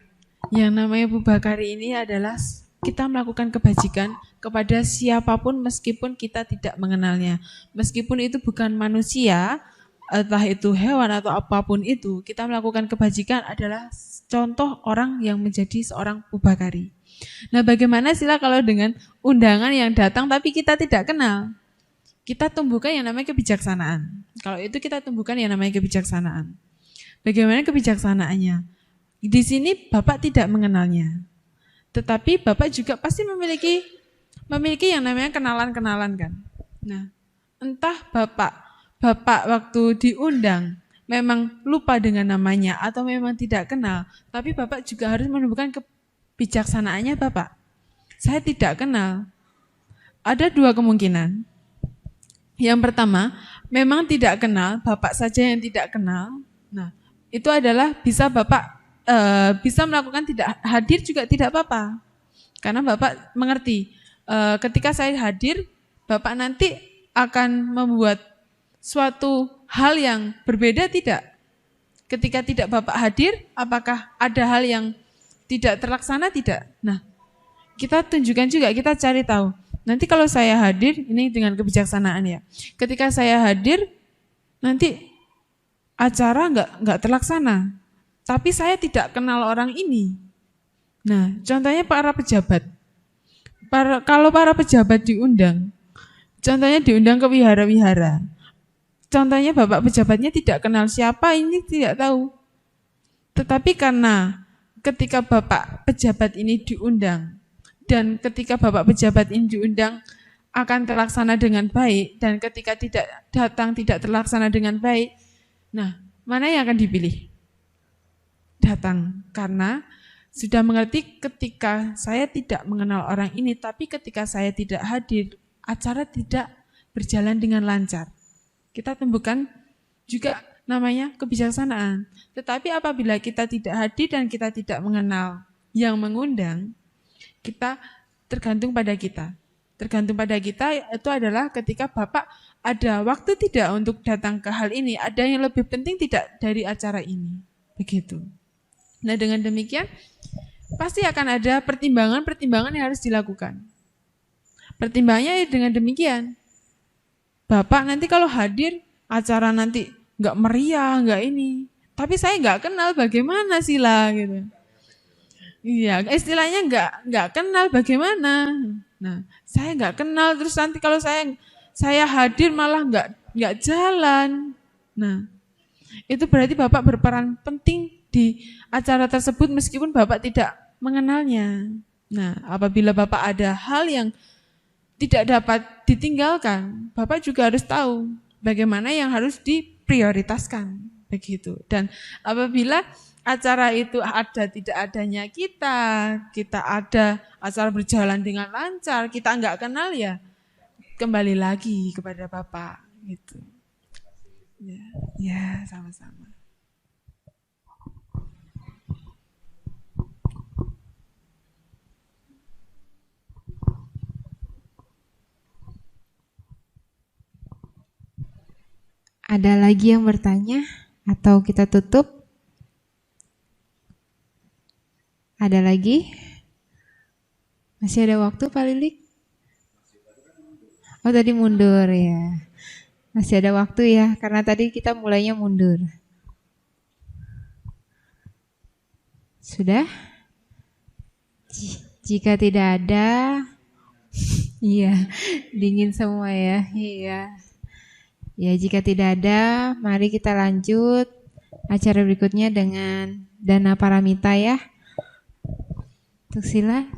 yang namanya pubakari ini adalah kita melakukan kebajikan kepada siapapun meskipun kita tidak mengenalnya. Meskipun itu bukan manusia, entah itu hewan atau apapun itu, kita melakukan kebajikan adalah contoh orang yang menjadi seorang pubakari. Nah bagaimana Sila kalau dengan undangan yang datang tapi kita tidak kenal? Kita tumbuhkan yang namanya kebijaksanaan. Kalau itu kita tumbuhkan yang namanya kebijaksanaan. Bagaimana kebijaksanaannya? Di sini Bapak tidak mengenalnya. Tetapi Bapak juga pasti memiliki yang namanya kenalan-kenalan kan. Nah, entah Bapak waktu diundang memang lupa dengan namanya atau memang tidak kenal, tapi Bapak juga harus menunjukkan kebijaksanaannya Bapak. Saya tidak kenal. Ada dua kemungkinan. Yang pertama, memang tidak kenal, Bapak saja yang tidak kenal. Nah, itu adalah bisa Bapak bisa melakukan tidak hadir juga tidak apa-apa. Karena Bapak mengerti, ketika saya hadir, Bapak nanti akan membuat suatu hal yang berbeda tidak? Ketika tidak Bapak hadir, apakah ada hal yang tidak terlaksana tidak? Nah, kita tunjukkan juga, kita cari tahu. Nanti kalau saya hadir, ini dengan kebijaksanaan ya. Ketika saya hadir, nanti acara nggak terlaksana. Tapi saya tidak kenal orang ini. Nah, contohnya para pejabat. Kalau para pejabat diundang, contohnya diundang ke wihara-wihara. Contohnya bapak pejabatnya tidak kenal siapa, ini tidak tahu. Tetapi karena ketika bapak pejabat ini diundang, dan ketika bapak pejabat ini diundang akan terlaksana dengan baik, dan ketika tidak datang tidak terlaksana dengan baik, nah mana yang akan dipilih? Datang, karena sudah mengerti ketika saya tidak mengenal orang ini, tapi ketika saya tidak hadir, acara tidak berjalan dengan lancar. Kita temukan juga namanya kebijaksanaan. Tetapi apabila kita tidak hadir dan kita tidak mengenal yang mengundang, kita tergantung pada kita. Tergantung pada kita itu adalah ketika Bapak ada waktu tidak untuk datang ke hal ini, ada yang lebih penting tidak dari acara ini. Begitu. Nah, dengan demikian pasti akan ada pertimbangan-pertimbangan yang harus dilakukan. Pertimbangannya dengan demikian. Bapak nanti kalau hadir, acara nanti nggak meriah, nggak ini. Tapi saya nggak kenal bagaimana sila gitu. Iya, istilahnya nggak kenal bagaimana. Nah, saya nggak kenal, terus nanti kalau saya hadir malah nggak jalan. Nah, itu berarti Bapak berperan penting di acara tersebut meskipun Bapak tidak mengenalnya. Nah, apabila Bapak ada hal yang tidak dapat ditinggalkan, Bapak juga harus tahu bagaimana yang harus diprioritaskan. Begitu. Dan apabila acara itu ada tidak adanya kita ada acara berjalan dengan lancar, kita enggak kenal ya, kembali lagi kepada Bapak. Gitu. Ya, sama-sama. Ada lagi yang bertanya atau kita tutup? Ada lagi? Masih ada waktu Pak Lilik? Oh tadi mundur ya. Masih ada waktu ya, karena tadi kita mulainya mundur. Sudah? Jika tidak ada, iya, dingin semua ya, iya. Ya, jika tidak ada, mari kita lanjut acara berikutnya dengan Dana Paramita ya. Untuk sila.